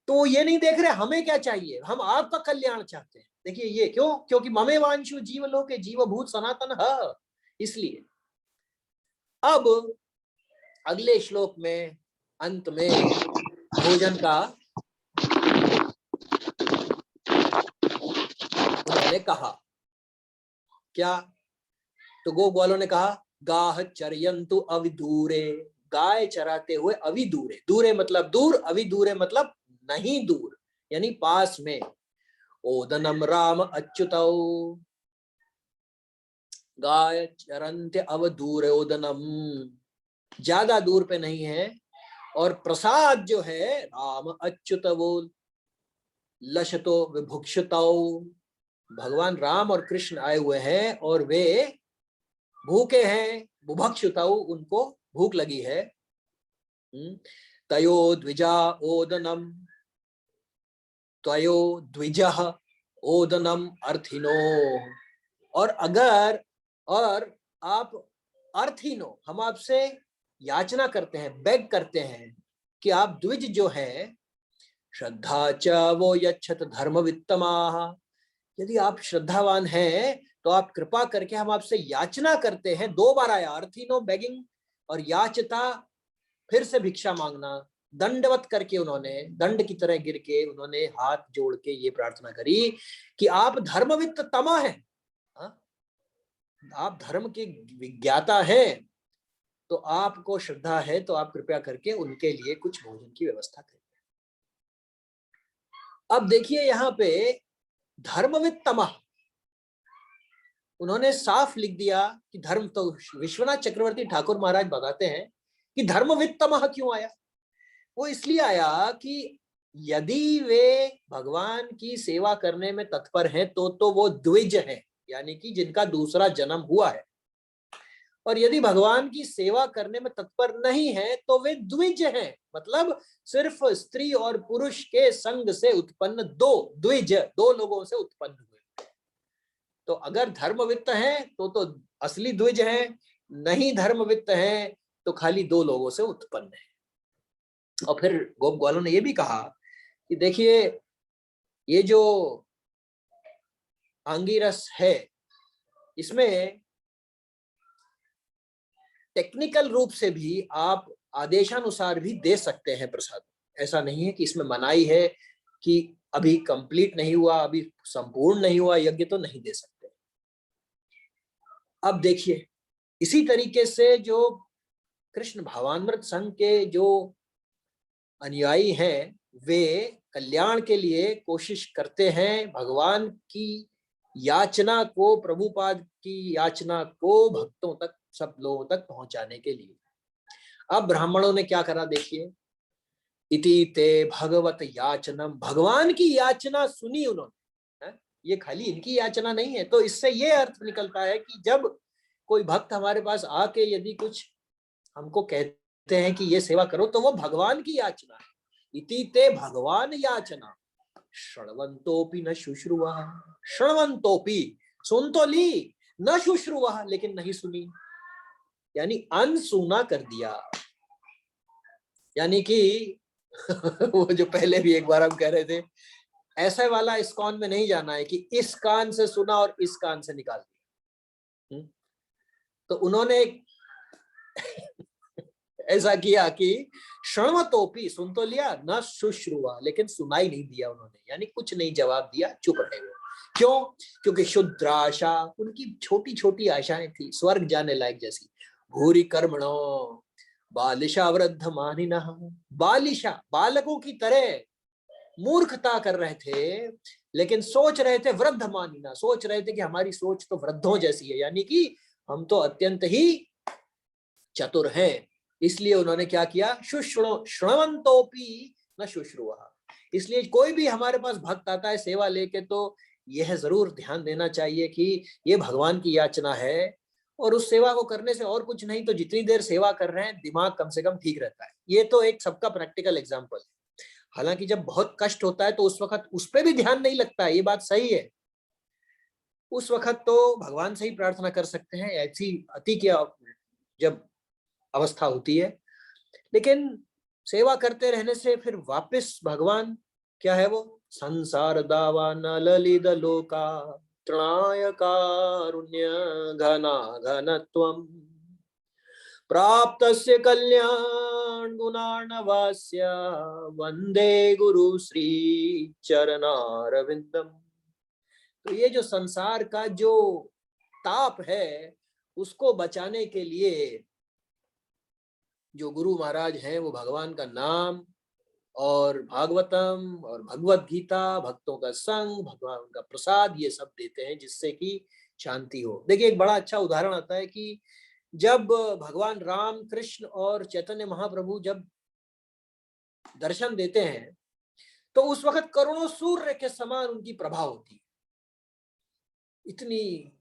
तो वो ये नहीं देख रहे हमें क्या चाहिए, हम आपका कल्याण चाहते हैं। देखिए ये क्यों, क्योंकि ममे वांशु जीवलोके जीवभूत सनातन है, इसलिए। अब अगले श्लोक में अंत में भोजन का उन्होंने कहा क्या, तो गोप वालों ने कहा गाह चरयंतु अविदूरे, गाय चराते हुए अविदूरे, दूरे मतलब दूर, अविदूरे मतलब नहीं दूर, यानी पास में। ओदनम राम अच्युतौ गाय चरन्त्य अवदूर ओदनम, ज्यादा दूर पे नहीं है। और प्रसाद जो है राम अच्युत वो लशतो विभुक्षितौ, भगवान राम और कृष्ण आए हुए हैं और वे भूखे हैं, बुभक्षितौ उनको भूख लगी है। तयो द्विजा ओदनम, तयो द्विजः ओदनम अर्थिनो, और अगर, और आप अर्थिनो, हम आपसे याचना करते हैं, बेग करते हैं कि आप द्विज जो है, श्रद्धा च वो यच्छत धर्म वित्तमाः, यदि आप श्रद्धावान हैं तो आप कृपा करके, हम आपसे याचना करते हैं, दो बार आया अर्थिनो बेगिंग, और याचता फिर से भिक्षा मांगना, दंडवत करके उन्होंने दंड की तरह गिर के उन्होंने हाथ जोड़ के ये प्रार्थना करी कि आप धर्मवित्त तमा है, आप धर्म के विज्ञाता है, तो आपको श्रद्धा है तो आप कृपया करके उनके लिए कुछ भोजन की व्यवस्था करें। अब देखिए यहाँ पे धर्मवित्त तमः, उन्होंने साफ लिख दिया कि धर्म, तो विश्वनाथ चक्रवर्ती ठाकुर महाराज बताते हैं कि धर्मवित्त तमः क्यों आया। वो इसलिए आया कि यदि वे भगवान की सेवा करने में तत्पर हैं तो वो द्विज हैं, यानी कि जिनका दूसरा जन्म हुआ है। और यदि भगवान की सेवा करने में तत्पर नहीं है तो वे द्विज हैं, मतलब सिर्फ स्त्री और पुरुष के संग से उत्पन्न दो द्विज, दो लोगों से उत्पन्न हुए। तो अगर धर्मवित्त हैं तो असली द्विज हैं, नहीं धर्मवित्त हैं तो खाली दो लोगों से उत्पन्न है। और फिर गोप ग्वालों ने यह भी कहा कि देखिए ये जो आंगिरस है, इसमें टेक्निकल रूप से भी आप आदेशानुसार भी दे सकते हैं प्रसाद, ऐसा नहीं है कि इसमें मनाही है कि अभी कंप्लीट नहीं हुआ, अभी संपूर्ण नहीं हुआ यज्ञ तो नहीं दे सकते। अब देखिए इसी तरीके से जो कृष्ण भावामृत संघ के जो अनुयायी हैं, वे कल्याण के लिए कोशिश करते हैं भगवान की याचना को, प्रभुपाद की याचना को भक्तों तक, सब लोगों तक पहुंचाने के लिए। अब ब्राह्मणों ने क्या करा देखिए, इति ते भगवत याचनम, भगवान की याचना सुनी उन्होंने, ये खाली इनकी याचना नहीं है। तो इससे ये अर्थ निकलता है कि जब कोई भक्त हमारे पास आके यदि कुछ हमको कहते हैं कि ये सेवा करो, तो वो भगवान की याचना है। इति ते भगवान याचना श्रवंतोपि न शुश्रुवा, श्रवंतोपि सुन तो ली, न शुश्रुवा लेकिन नहीं सुनी, यानी अनसुना कर दिया। यानी कि वो जो पहले भी एक बार हम कह रहे थे, ऐसा वाला इस्कॉन में नहीं जाना है कि इस कान से सुना और इस कान से निकाल दिया। तो उन्होंने ऐसा किया कि श्रवतोपि, सुन तो लिया, न शुश्रुवा लेकिन सुनाई नहीं दिया उन्होंने, यानी कुछ नहीं जवाब दिया, चुप रहे वो। क्यों? क्योंकि शुद्र आशा, उनकी छोटी छोटी आशाएं थी स्वर्ग जाने लायक जैसी। भूरि कर्मणो बालिशा वृद्ध मानिनः, बालिशा बालकों की तरह मूर्खता कर रहे थे, लेकिन सोच रहे थे वृद्ध मानिना, सोच रहे थे कि हमारी सोच तो वृद्धों जैसी है, यानी कि हम तो अत्यंत ही चतुर हैं। इसलिए उन्होंने क्या किया, श्रवंतोपि न शुश्रुवा। इसलिए कोई भी हमारे पास भक्त आता है सेवा लेके, तो यह जरूर ध्यान देना चाहिए कि ये भगवान की याचना है, और उस सेवा को करने से और कुछ नहीं तो जितनी देर सेवा कर रहे हैं दिमाग कम से कम ठीक रहता है। ये तो एक सबका प्रैक्टिकल एग्जाम्पल है। हालांकि जब बहुत कष्ट होता है तो उस वक्त उस पर भी ध्यान नहीं लगता है, ये बात सही है। उस वक्त तो भगवान से ही प्रार्थना कर सकते हैं, ऐसी अति की जब अवस्था होती है। लेकिन सेवा करते रहने से फिर वापस भगवान क्या है, वो संसार दावा न ललित लोका तृणाय कारुण्य घना घनत्वम प्राप्तस्य कल्याण गुणार्णवस्य वंदे गुरु श्री चरणारविंदम। तो ये जो संसार का जो ताप है उसको बचाने के लिए जो गुरु महाराज हैं वो भगवान का नाम और भागवतम और भगवत गीता, भक्तों का संग, भगवान का प्रसाद, ये सब देते हैं जिससे कि शांति हो। देखिए एक बड़ा अच्छा उदाहरण आता है कि जब भगवान राम कृष्ण और चैतन्य महाप्रभु जब दर्शन देते हैं तो उस वक्त करोड़ों सूर्य के समान उनकी प्रभा होती है, इतनी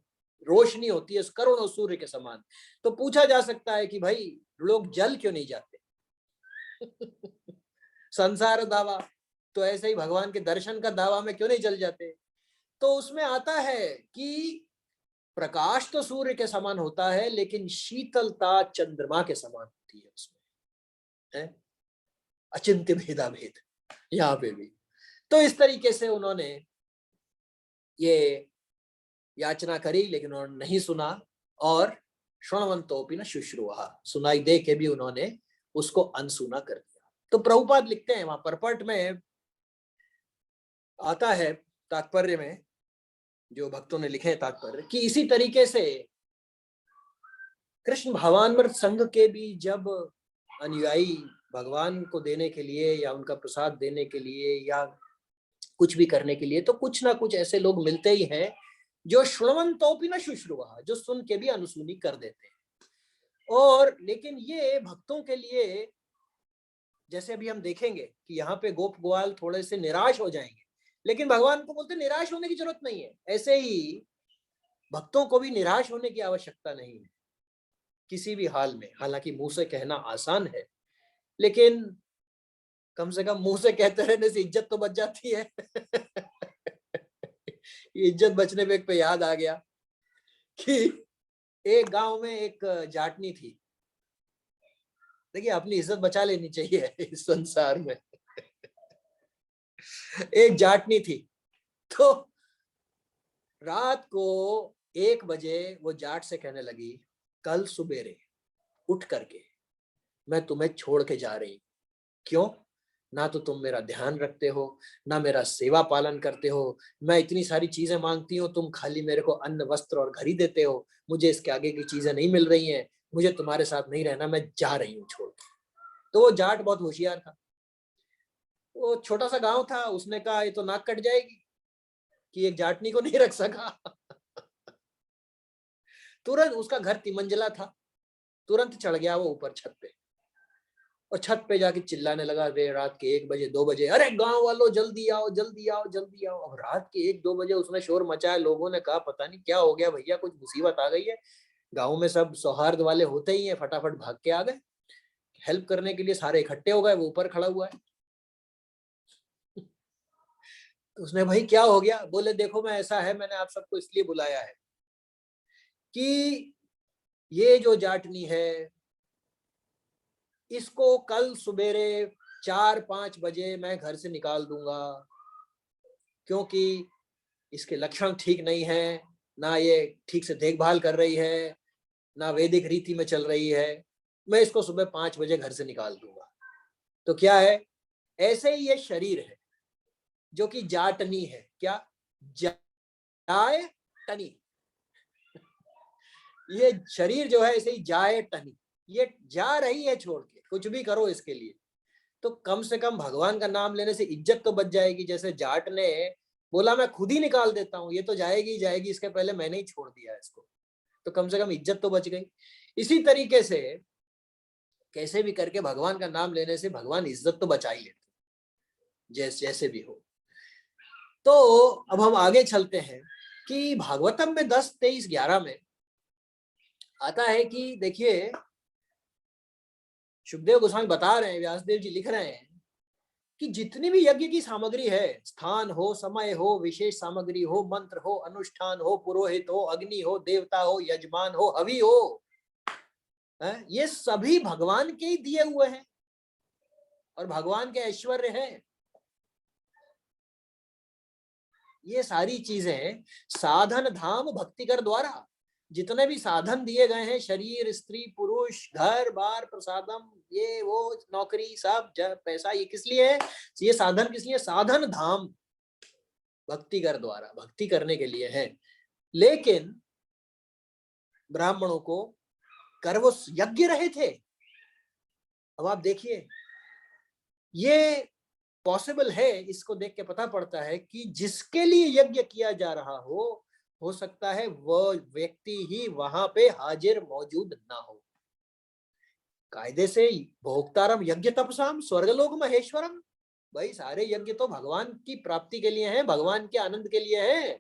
रोशनी होती है करोड़ों सूर्य के समान। तो पूछा जा सकता है कि भाई लोग जल क्यों नहीं जाते? संसार दावा, तो ऐसे ही भगवान के दर्शन का दावा में क्यों नहीं जल जाते? तो उसमें आता है कि प्रकाश तो सूर्य के समान होता है लेकिन शीतलता चंद्रमा के समान होती है उसमें, है अचिंत्य भेदा भेद यहाँ पे भी। तो इस तरीके से उन्होंने ये याचना करी लेकिन उन्होंने नहीं सुना, और श्रवणवंतोपि न शुश्रूषा, सुनाई दे के भी उन्होंने उसको अनसुना कर दिया। तो प्रभुपाद लिखते हैं वहां परपट में आता है तात्पर्य में, जो भक्तों ने लिखे हैं तात्पर्य, कि इसी तरीके से कृष्ण भावामृत संघ के भी जब अनुयायी भगवान को देने के लिए या उनका प्रसाद देने के लिए या कुछ भी करने के लिए, तो कुछ ना कुछ ऐसे लोग मिलते ही हैं जो श्रवणवंतोपि न शुश्रूषा, जो सुन के भी अनुसुनी कर देते हैं। और लेकिन ये भक्तों के लिए, जैसे अभी हम देखेंगे कि यहाँ पे गोप ग्वाल थोड़े से निराश हो जाएंगे, लेकिन भगवान को बोलते निराश होने की जरूरत नहीं है। ऐसे ही भक्तों को भी निराश होने की आवश्यकता नहीं है किसी भी हाल में। हालांकि मुंह से कहना आसान है, लेकिन कम से कम मुंह से कहते रहने से इज्जत तो बच जाती है। इज्जत बचने पे याद आ गया कि एक गांव में एक जाटनी थी। देखिए अपनी इज्जत बचा लेनी चाहिए इस संसार में। एक जाटनी थी, तो रात को 1 बजे वो जाट से कहने लगी, कल सुबेरे उठ करके मैं तुम्हें छोड़ के जा रही। क्यों? ना तो तुम मेरा ध्यान रखते हो, ना मेरा सेवा पालन करते हो। मैं इतनी सारी चीजें मांगती हूँ, तुम खाली मेरे को अन्न वस्त्र और घर ही देते हो। मुझे इसके आगे की चीजें नहीं मिल रही हैं। मुझे तुम्हारे साथ नहीं रहना, मैं जा रही हूँ छोड़ के। तो वो जाट बहुत होशियार था, वो छोटा सा गांव था, उसने कहा ये तो नाक कट जाएगी कि एक जाटनी को नहीं रख सका। तुरंत, उसका घर 3 मंजिला था, तुरंत चढ़ गया वो ऊपर छत पे, और छत पे जाके चिल्लाने लगा रात के 1 बजे 2 बजे, अरे गांव वालों जल्दी आओ जल्दी आओ जल्दी आओ। अब रात के 1-2 बजे उसने शोर मचाया। लोगों ने कहा पता नहीं क्या हो गया भैया, कुछ मुसीबत आ गई है। गांव में सब सौहार्द वाले होते ही हैं, फटाफट भाग के आ गए हेल्प करने के लिए। सारे इकट्ठे हो गए, वो ऊपर खड़ा हुआ है। तो उसने, भाई क्या हो गया? बोले देखो मैं ऐसा है, मैंने आप सबको इसलिए बुलाया है कि ये जो जाटनी है इसको कल सुबेरे 4-5 बजे मैं घर से निकाल दूंगा, क्योंकि इसके लक्षण ठीक नहीं है, ना ये ठीक से देखभाल कर रही है, ना वैदिक रीति में चल रही है। मैं इसको सुबह 5 बजे घर से निकाल दूंगा। तो क्या है, ऐसे ही ये शरीर है जो कि जाटनी है। क्या? जाए टनी। ये शरीर जो है ऐसे ही जाए टनी, ये जा रही है छोड़ के, कुछ भी करो इसके लिए। तो कम से कम भगवान का नाम लेने से इज्जत तो बच जाएगी। जैसे जाट ने बोला मैं खुद ही निकाल देता हूँ, ये तो जाएगी जाएगी, इसके पहले मैंने ही छोड़ दिया इसको, तो कम से कम इज्जत तो बच गई। इसी तरीके से कैसे भी करके भगवान का नाम लेने से भगवान इज्जत तो बचा ही लेते, जैसे भी हो। तो अब हम आगे चलते हैं कि भागवतम में 10, 23, 11 में आता है कि देखिए सुखदेव गोस्वामी बता रहे हैं, व्यासदेव जी लिख रहे हैं कि जितनी भी यज्ञ की सामग्री है, स्थान हो, समय हो, विशेष सामग्री हो, मंत्र हो, अनुष्ठान हो, पुरोहित हो, अग्नि हो, देवता हो, यजमान हो, हवि हो, ये सभी भगवान के ही दिए हुए हैं और भगवान के ऐश्वर्य है। ये सारी चीजें साधन धाम भक्तिकर द्वारा जितने भी साधन दिए गए हैं, शरीर, स्त्री, पुरुष, घर बार, प्रसादम, ये वो, नौकरी, सब पैसा, ये किस लिए है? ये साधन किस लिए? साधन धाम भक्तिकर द्वारा, भक्ति करने के लिए है। लेकिन ब्राह्मणों को कर वो यज्ञ रहे थे। अब आप देखिए, ये पॉसिबल है, इसको देख के पता पड़ता है कि जिसके लिए यज्ञ किया जा रहा हो सकता है वह व्यक्ति ही वहां पे हाजिर मौजूद ना हो। कायदे से भोक्तारम यज्ञ तपसाम स्वर्गलोक महेश्वरम, भाई सारे यज्ञ तो भगवान की प्राप्ति के लिए हैं, भगवान के आनंद के लिए हैं,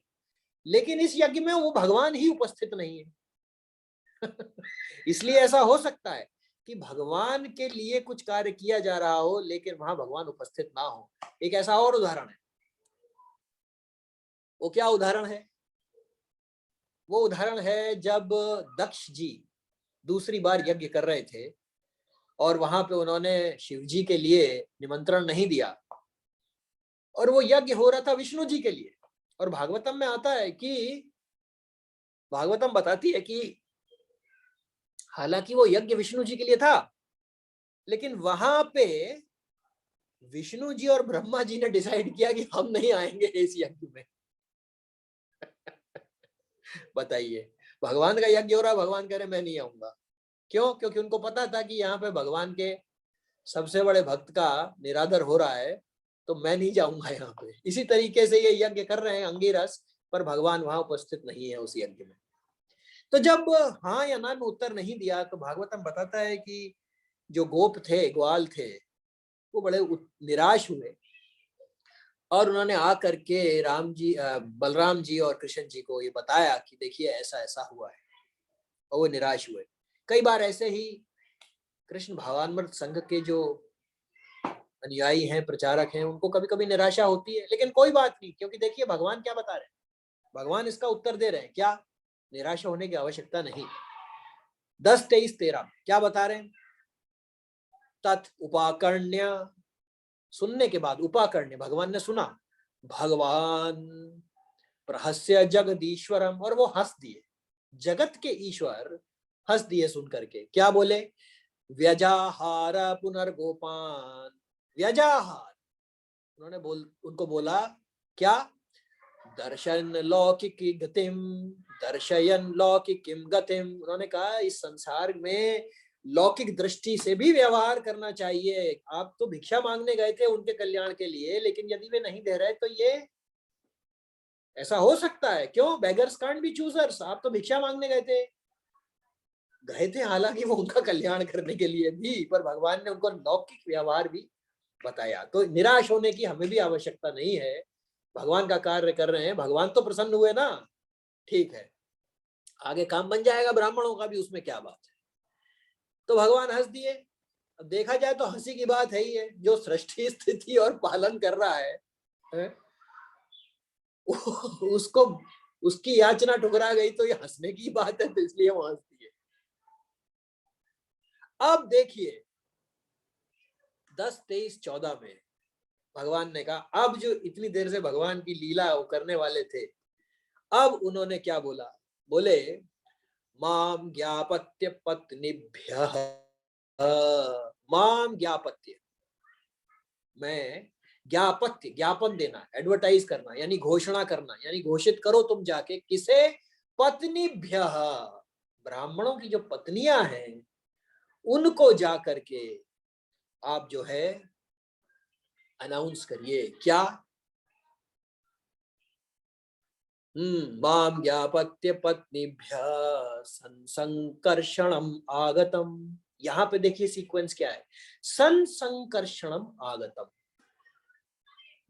लेकिन इस यज्ञ में वो भगवान ही उपस्थित नहीं है। इसलिए ऐसा हो सकता है कि भगवान के लिए कुछ कार्य किया जा रहा हो लेकिन वहां भगवान उपस्थित ना हो। एक ऐसा और उदाहरण है। वो क्या उदाहरण है? वो उदाहरण है जब दक्ष जी दूसरी बार यज्ञ कर रहे थे और वहां पे उन्होंने शिव जी के लिए निमंत्रण नहीं दिया और वो यज्ञ हो रहा था विष्णु जी के लिए। और भागवतम में आता है कि भागवतम बताती है कि हालांकि वो यज्ञ विष्णु जी के लिए था, लेकिन वहां पे विष्णु जी और ब्रह्मा जी ने डिसाइड किया कि हम नहीं आएंगे इस यज्ञ में। बताइए, भगवान का यज्ञ हो रहा, भगवान कह रहे मैं नहीं आऊंगा। क्यों? क्योंकि उनको पता था कि यहाँ पे भगवान के सबसे बड़े भक्त का निरादर हो रहा है, तो मैं नहीं जाऊंगा यहाँ पे। इसी तरीके से ये यज्ञ कर रहे हैं अंगिरस, पर भगवान वहां उपस्थित नहीं है उस यज्ञ में। तो जब हाँ या ना में उत्तर नहीं दिया तो भागवतम बताता है कि जो गोप थे, ग्वाल थे, वो बड़े निराश हुए और उन्होंने आकर के राम जी, बलराम जी और कृष्ण जी को ये बताया कि देखिए ऐसा ऐसा हुआ है, और वो निराश हुए। कई बार ऐसे ही कृष्ण भावामृत संघ के जो अनुयायी हैं, प्रचारक हैं, उनको कभी कभी निराशा होती है, लेकिन कोई बात नहीं, क्योंकि देखिए भगवान क्या बता रहे हैं, भगवान इसका उत्तर दे रहे हैं। क्या? निराशा होने की आवश्यकता नहीं। 10, 23, 13 क्या बता रहे हैं? तत् उपाकर्ण्य, सुनने के बाद, उपाकर्ण्य भगवान ने सुना, भगवान प्रहस्य जगदीश्वरम, और वो हंस दिए, जगत के ईश्वर हंस दिए सुन करके। क्या बोले? व्यजाहार पुनर्गोपान, व्यजाहार, उन्होंने उनको बोला क्या? दर्शन लौकिक गतिम, दर्शयन लौकिकीम गतिम, उन्होंने कहा इस संसार में लौकिक दृष्टि से भी व्यवहार करना चाहिए। आप तो भिक्षा मांगने गए थे उनके कल्याण के लिए, लेकिन यदि वे नहीं दे रहे तो ये ऐसा हो सकता है? क्यों? बेगर्स कांट बी चूजर्स, आप तो भिक्षा मांगने गए थे हालांकि वो उनका कल्याण करने के लिए भी, पर भगवान ने उनको लौकिक व्यवहार भी बताया। तो निराश होने की हमें भी आवश्यकता नहीं है, भगवान का कार्य कर रहे हैं, भगवान तो प्रसन्न हुए ना, ठीक है, आगे काम बन जाएगा ब्राह्मणों का भी, उसमें क्या बात है। तो भगवान हंस दिए। अब देखा जाए तो हंसी की बात है ही है, जो सृष्टि स्थिति और पालन कर रहा है? उसको उसकी याचना ठुकरा गई तो ये हंसने की बात है, तो इसलिए वो हंस दिए। अब देखिए 10, 23, 14 में भगवान ने कहा, अब जो इतनी देर से भगवान की लीला वो करने वाले थे, अब उन्होंने क्या बोला? बोले माम ज्ञापत्य पत्नीभ्यः, माम ज्ञापत्य, मैं ज्ञापत्य, ज्ञापन देना, एडवर्टाइज करना, यानी घोषणा करना, यानी घोषित करो तुम जाके, किसे? पत्नीभ्यः, ब्राह्मणों की जो पत्नियां हैं उनको जा करके आप जो है अनाउंस करिए। क्या? माम ज्ञापत्य पत्नीभ्यः संकर्षणम आगतम। यहाँ पे देखिए सीक्वेंस क्या है, संकर्षणम आगतम,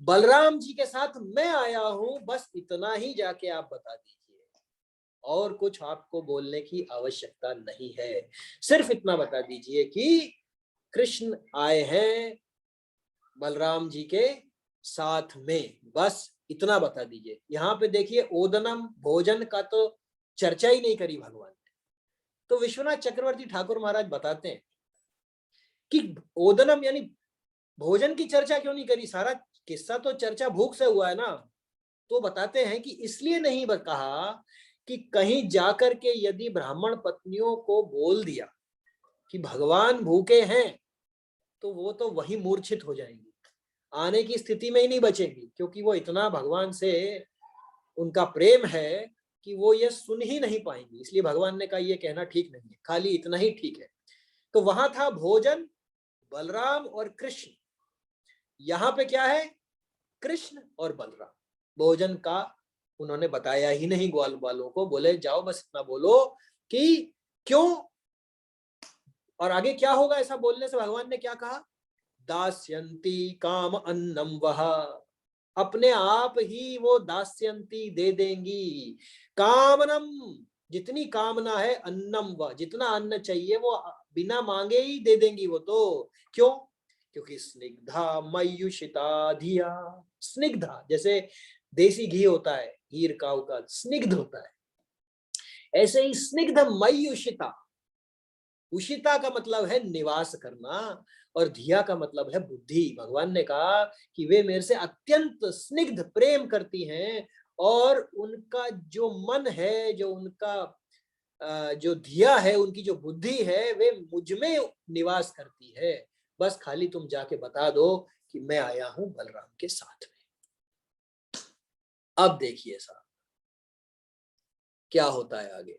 बलराम जी के साथ मैं आया हूं, बस इतना ही जाके आप बता दीजिए, और कुछ आपको बोलने की आवश्यकता नहीं है। सिर्फ इतना बता दीजिए कि कृष्ण आए हैं बलराम जी के साथ में, बस इतना बता दीजिए। यहाँ पे देखिए ओदनम, भोजन का तो चर्चा ही नहीं करी भगवान ने। तो विश्वनाथ चक्रवर्ती ठाकुर महाराज बताते हैं कि ओदनम यानी भोजन की चर्चा क्यों नहीं करी, सारा किस्सा तो चर्चा भूख से हुआ है ना। तो बताते हैं कि इसलिए नहीं कहा कि कहीं जाकर के यदि ब्राह्मण पत्नियों को बोल दिया कि भगवान भूखे हैं, तो वो तो वही मूर्छित हो जाएंगी, आने की स्थिति में ही नहीं बचेंगी, क्योंकि वो इतना भगवान से उनका प्रेम है कि वो ये सुन ही नहीं पाएंगी। इसलिए भगवान ने कहा ये कहना ठीक नहीं है, खाली इतना ही ठीक है। तो वहां था भोजन, बलराम और कृष्ण यहाँ पे क्या है, कृष्ण और बलराम। भोजन का उन्होंने बताया ही नहीं ग्वाल वालों को, बोले जाओ बस इतना बोलो कि क्यों, और आगे क्या होगा। ऐसा बोलने से भगवान ने क्या कहा, दास्यन्ति काम अन्नम वह, अपने आप ही वो दास्यन्ति दे देंगी, कामनम, जितनी कामना है, अन्नम वह, जितना अन्न चाहिए वो बिना मांगे ही दे देंगी वो तो। क्यों, क्योंकि स्निग्धा मयुषिता धिया, स्निग्धा जैसे देसी घी होता है, हीर काऊ का स्निग्ध होता है, ऐसे ही स्निग्ध मयुषिता, उषिता का मतलब है निवास करना, और धिया का मतलब है बुद्धि। भगवान ने कहा कि वे मेरे से अत्यंत स्निग्ध प्रेम करती हैं, और उनका जो मन है, जो उनका जो धिया है, उनकी जो बुद्धि है, वे मुझ में निवास करती है। बस खाली तुम जाके बता दो कि मैं आया हूं बलराम के साथ में। अब देखिए साहब क्या होता है आगे।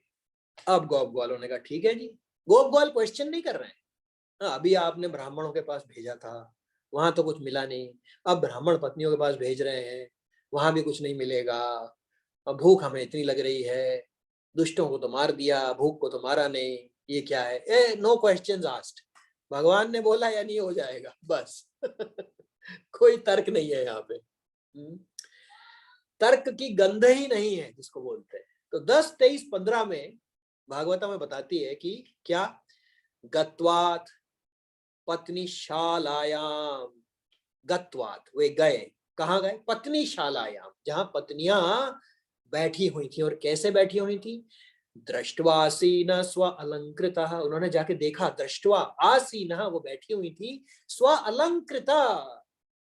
अब गोप वालों ने कहा ठीक है जी, गोप ग्वाल क्वेश्चन नहीं कर रहे हैं। अभी आपने ब्राह्मणों के पास भेजा था, वहां तो कुछ मिला नहीं, अब ब्राह्मण पत्नियों के पास भेज रहे हैं, वहां भी कुछ नहीं मिलेगा, अब भूख हमें इतनी लग रही है, दुष्टों को तो मार दिया, भूख को तो मारा नहीं, ये क्या है। ए नो क्वेश्चंस आस्क्ड, भगवान ने बोला या नहीं हो जाएगा बस। कोई तर्क नहीं है यहाँ पे। तर्क की गंध ही नहीं है जिसको बोलते हैं। तो 10, 23, 15 में भागवता में बताती है कि क्या, गत्वात पत्नी शालायाम, गत्वात वे गए, कहाँ गए, पत्नी शालायाम, जहां पत्नियां बैठी हुई थी। और कैसे बैठी हुई थी, दृष्टवासीन स्व अलंकृत, उन्होंने जाके देखा, दृष्टवा आसीन, वो बैठी हुई थी, स्व अलंकृत,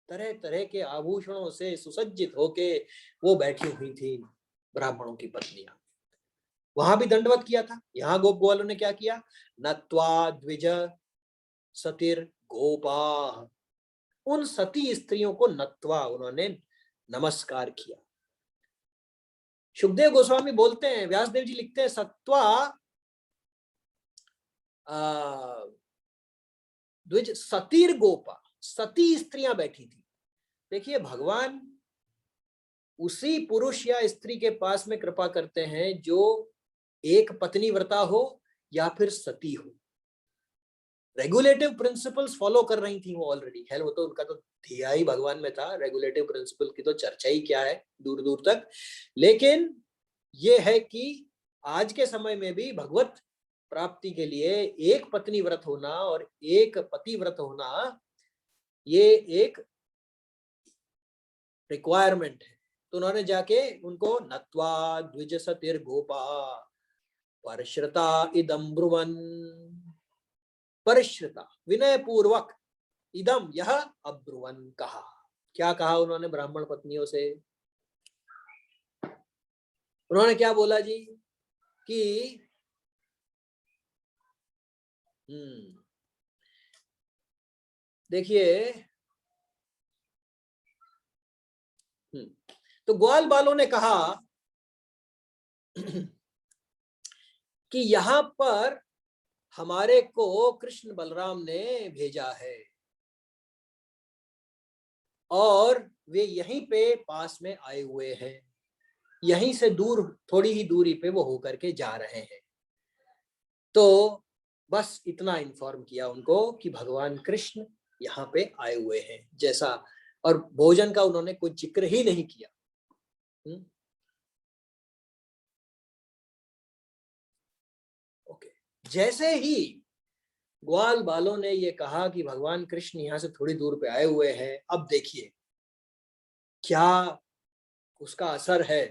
तरह तरह के आभूषणों से सुसज्जित होके वो बैठी हुई थी ब्राह्मणों की पत्नियां। वहां भी दंडवत किया था, यहाँ गोप ग्वालों ने क्या किया, नत्वा द्विज सतिर गोपा, उन सती स्त्रियों को नत्वा, उन्होंने नमस्कार किया। सुखदेव गोस्वामी बोलते हैं, व्यासदेव जी लिखते हैं, सत्वा द्विज सतीर गोपा, सती स्त्रियां बैठी थी। देखिए भगवान उसी पुरुष या स्त्री के पास में कृपा करते हैं जो एक पत्नी व्रता हो या फिर सती हो। रेगुलेटिव प्रिंसिपल्स फॉलो कर रही थी वो ऑलरेडी, खैर वो तो उनका तो धिया ही भगवान में था, रेगुलेटिव प्रिंसिपल की तो चर्चा ही क्या है दूर दूर तक। लेकिन ये है कि आज के समय में भी भगवत प्राप्ति के लिए एक पत्नी व्रत होना और एक पति व्रत होना, ये एक रिक्वायरमेंट है। तो उन्होंने जाके उनको नत्वा द्विज सतिर गोपा परश्रता इदम ब्रुवन, परिश्रिता विनय पूर्वक, इदम यह अब्रुवन कहा। क्या कहा उन्होंने ब्राह्मण पत्नियों से, उन्होंने क्या बोला जी कि देखिए, तो ग्वाल बालों ने कहा कि यहां पर हमारे को कृष्ण बलराम ने भेजा है, और वे यहीं पे पास में आए हुए हैं, यहीं से दूर, थोड़ी ही दूरी पे वो होकर के जा रहे हैं। तो बस इतना इन्फॉर्म किया उनको कि भगवान कृष्ण यहाँ पे आए हुए हैं जैसा, और भोजन का उन्होंने कोई जिक्र ही नहीं किया। ओके, जैसे ही ग्वाल बालों ने ये कहा कि भगवान कृष्ण यहाँ से थोड़ी दूर पे आए हुए हैं, अब देखिए क्या उसका असर है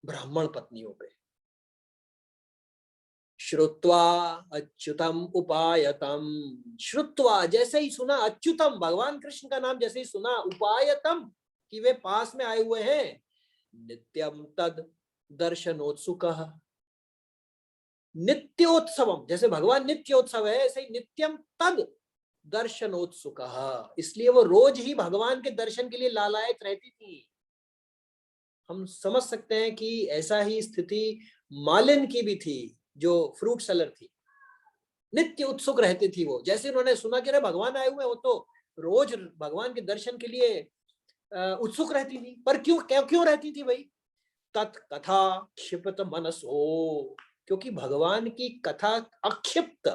ब्राह्मण पत्नियों पे। श्रुत्वा अच्युतम उपायतम, श्रुत्वा जैसे ही सुना, अच्युतम भगवान कृष्ण का नाम जैसे ही सुना, उपायतम कि वे पास में आए हुए हैं, नित्यम तद दर्शनोत्सुक, नित्योत्सवम, जैसे भगवान नित्योत्सव है ऐसे ही नित्यम तद दर्शनोत्सुक, इसलिए वो रोज ही भगवान के दर्शन के लिए लालायत रहती थी। हम समझ सकते हैं कि ऐसा ही स्थिति मालिन की भी थी, जो फ्रूट सेलर थी, नित्य उत्सुक रहती थी वो। जैसे उन्होंने सुना कि अरे भगवान आए हुए हो, तो रोज भगवान के दर्शन के लिए उत्सुक रहती थी। पर क्यों रहती थी भाई? तत्कथा क्षिप्त मनसो, क्योंकि भगवान की कथा अक्षिप्त,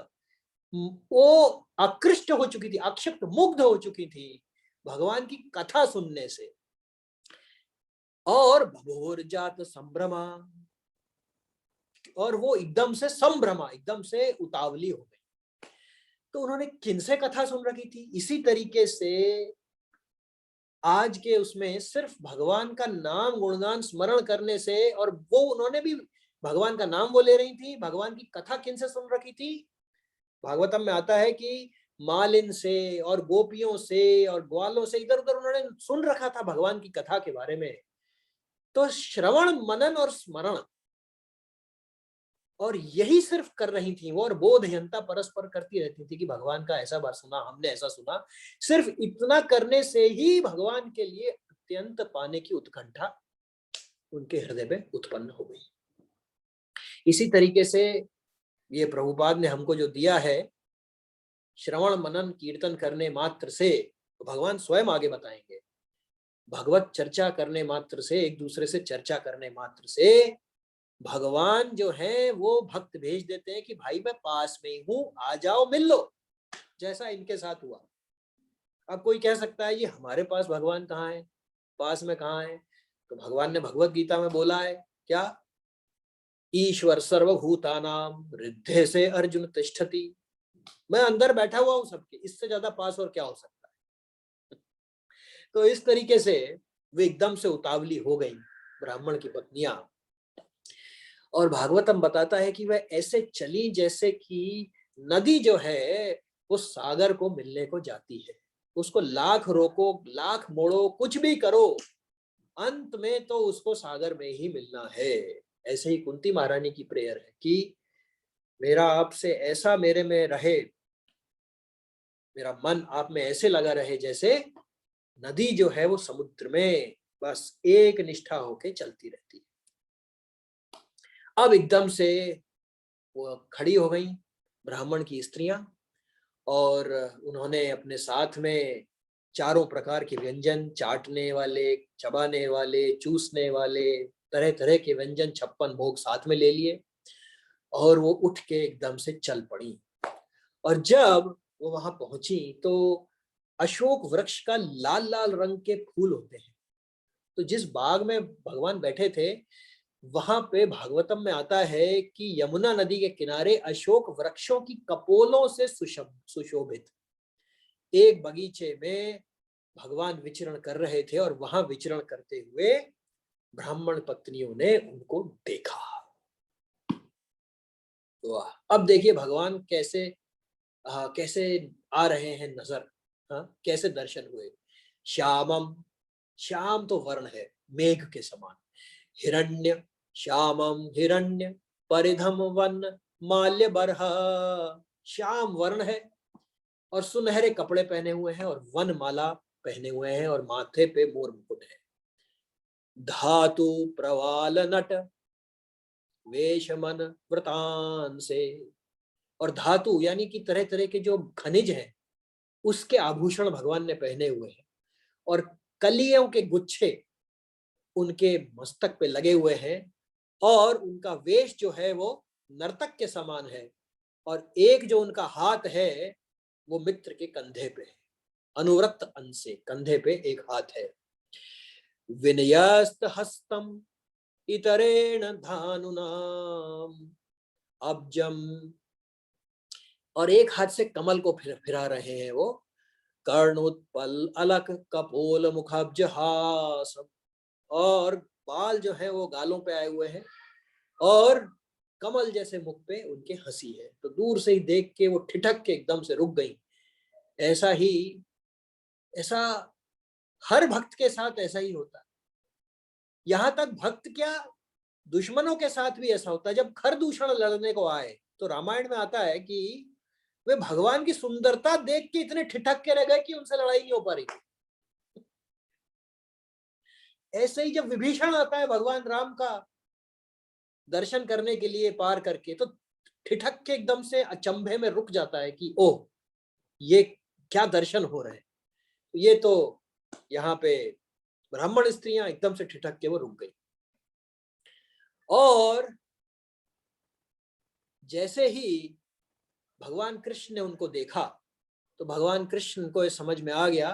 वो आकृष्ट हो चुकी थी, अक्षिप्त मुग्ध हो चुकी थी भगवान की कथा सुनने से। और भोर जात संभ्रमा, और वो एकदम से संभ्रमा, एकदम से उतावली हो गई। तो उन्होंने किनसे कथा सुन रखी थी? इसी तरीके से आज के उसमें सिर्फ भगवान का नाम गुणगान स्मरण करने से, और वो उन्होंने भी भगवान का नाम वो ले रही थी, भगवान की कथा किनसे सुन रखी थी? भागवतम में आता है कि मालिन से और गोपियों से और ग्वालों से इधर उधर उन्होंने सुन रखा था भगवान की कथा के बारे में। तो श्रवण मनन और स्मरण, और यही सिर्फ कर रही थी वो, और बोधयंता परस्पर करती रहती थी कि भगवान का ऐसा बार सुना, हमने ऐसा सुना। सिर्फ इतना करने से ही भगवान के लिए अत्यंत पाने की उत्कंठा उनके हृदय में उत्पन्न हो गई। इसी तरीके से ये प्रभुपाद ने हमको जो दिया है, श्रवण मनन कीर्तन करने मात्र से, तो भगवान स्वयं आगे बताएंगे, भगवत चर्चा करने मात्र से, एक दूसरे से चर्चा करने मात्र से भगवान जो है वो भक्त भेज देते हैं कि भाई मैं पास में ही हूं, आ जाओ मिल लो, जैसा इनके साथ हुआ। अब कोई कह सकता है ये हमारे पास भगवान कहाँ है, पास में कहाँ है? तो भगवान ने भगवत गीता में बोला है क्या? ईश्वर सर्वभूतानाम हृदय से अर्जुन तिष्ठति, मैं अंदर बैठा हुआ हूं सबके, इससे ज्यादा पास और क्या हो सकता है? तो इस तरीके से वे एकदम से उतावली हो गई ब्राह्मण की पत्नियां, और भागवतम बताता है कि वह ऐसे चली जैसे कि नदी जो है वो सागर को मिलने को जाती है। उसको लाख रोको, लाख मोड़ो, कुछ भी करो, अंत में तो उसको सागर में ही मिलना है। ऐसे ही कुंती महारानी की प्रेयर है कि मेरा आपसे ऐसा मेरे में रहे, मेरा मन आप में ऐसे लगा रहे जैसे नदी जो है वो समुद्र में बस एक निष्ठा होके चलती रहती है। अब एकदम से वो खड़ी हो गई ब्राह्मण की स्त्रियां, और उन्होंने अपने साथ में चारों प्रकार के व्यंजन, चाटने वाले, चबाने वाले, चूसने वाले, तरह तरह के व्यंजन 56 भोग साथ में ले लिए, और वो उठ के एकदम से चल पड़ी। और जब वो वहां पहुंची तो अशोक वृक्ष का लाल लाल रंग के फूल होते हैं, तो जिस बाग में भगवान बैठे थे वहां पे भागवतम में आता है कि यमुना नदी के किनारे अशोक वृक्षों की कपोलों से सुशोभित एक बगीचे में भगवान विचरण कर रहे थे, और वहां विचरण करते हुए ब्राह्मण पत्नियों ने उनको देखा। तो अब देखिए भगवान कैसे कैसे आ रहे हैं नजर, कैसे दर्शन हुए। श्यामम, श्याम तो वर्ण है मेघ के समान, हिरण्य श्यामम हिरण्य परिधम वन माल्य बरह, श्याम वर्ण है और सुनहरे कपड़े पहने हुए हैं और वन माला पहने हुए हैं और माथे पे मोर मुकुट है। धातु प्रवाल नट वेशमन वृतान से, और धातु यानी कि तरह तरह के जो खनिज हैं उसके आभूषण भगवान ने पहने हुए हैं, और कलियों के गुच्छे उनके मस्तक पे लगे हुए हैं, और उनका वेश जो है वो नर्तक के समान है, और एक जो उनका हाथ है वो मित्र के कंधे पे है, अनुव्रत अंश से कंधे पे एक हाथ है। विनयस्त हस्तम इतरेण धानुनाम अब्जम, और एक हाथ से कमल को फिरा रहे हैं वो। कर्णोत्पल अलक कपोल मुखाब्जहास, और बाल जो है वो गालों पे आए हुए हैं, और कमल जैसे मुख पे उनके हंसी है। तो दूर से ही देख के वो ठिठक के एकदम से रुक गई। ऐसा ही, ऐसा हर भक्त के साथ ऐसा ही होता है। यहां तक भक्त क्या, दुश्मनों के साथ भी ऐसा होता है। जब खरदूषण लड़ने को आए तो रामायण में आता है कि वे भगवान की सुंदरता देख के इतने ठिठक के रह गए कि उनसे लड़ाई नहीं हो पा रही। ऐसे ही जब विभीषण आता है भगवान राम का दर्शन करने के लिए पार करके, तो ठिठक के एकदम से अचंभे में रुक जाता है कि ओह ये क्या दर्शन हो रहे हैं। ये तो यहाँ पे ब्राह्मण स्त्रियां एकदम से ठिठक के वो रुक गई। और जैसे ही भगवान कृष्ण ने उनको देखा तो भगवान कृष्ण को ये समझ में आ गया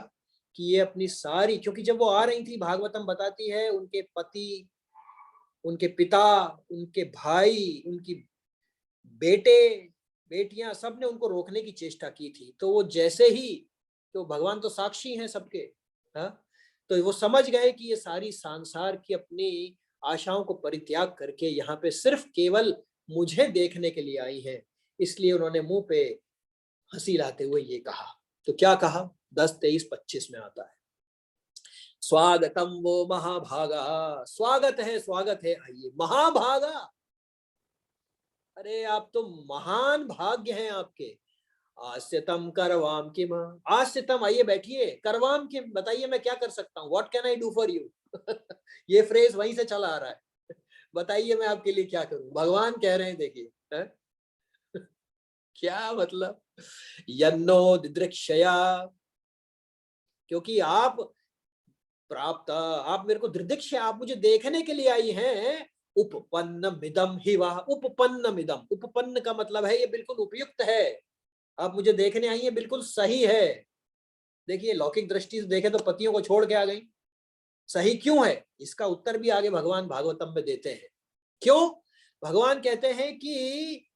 कि ये अपनी सारी, क्योंकि जब वो आ रही थी, भागवतम बताती है, उनके पति, उनके पिता, उनके भाई, उनकी बेटे बेटियां, सबने उनको रोकने की चेष्टा की थी। तो वो जैसे ही, तो भगवान तो साक्षी हैं सबके, हाँ, तो वो समझ गए कि ये सारी संसार की अपनी आशाओं को परित्याग करके यहाँ पे सिर्फ केवल मुझे देखने के लिए आई है। इसलिए उन्होंने मुंह पे हंसी लाते हुए ये कहा। तो क्या कहा? 10, 23, 25 में आता है, स्वागतम वो महाभागा, स्वागत है, आइए महाभागा। अरे आप तो महान भाग्य हैं आपके। आस्यतम करवाम किम, आस्यतम, आइए बैठिए, करवाम किम, बताइए मैं क्या कर सकता हूँ, what can I do for you. ये फ्रेज वहीं से चला आ रहा है, बताइए मैं आपके लिए क्या करूं, भगवान कह रहे हैं, देखिए क्या मतलब, यन्नो दिदृक्षया, क्योंकि आप प्राप्त, आप मेरे को दृदिक्ष, आप मुझे देखने के लिए आई हैं, उपपन्न मिदम ही वाह, उपपन्न मिदम, उपपन्न का मतलब है ये बिल्कुल उपयुक्त है, आप मुझे देखने आई हैं, बिल्कुल सही है। देखिए लौकिक दृष्टि से देखें तो पतियों को छोड़ के आ गई, सही क्यों है, इसका उत्तर भी आगे भगवान भागवतम में देते हैं। क्यों? भगवान कहते हैं कि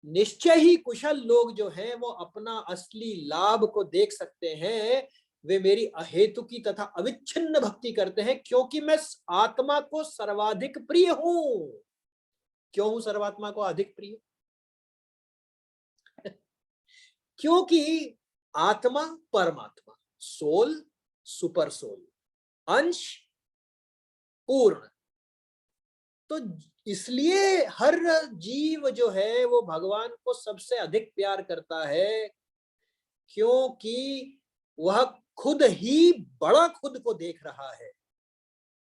निश्चय ही कुशल लोग जो हैं वो अपना असली लाभ को देख सकते हैं, वे मेरी अहेतुकी तथा अविच्छिन्न भक्ति करते हैं, क्योंकि मैं आत्मा को सर्वाधिक प्रिय हूं। क्यों हूं सर्वात्मा को अधिक प्रिय? क्योंकि आत्मा परमात्मा, सोल सुपर सोल, अंश पूर्ण, तो इसलिए हर जीव जो है वो भगवान को सबसे अधिक प्यार करता है, क्योंकि वह खुद ही बड़ा खुद को देख रहा है,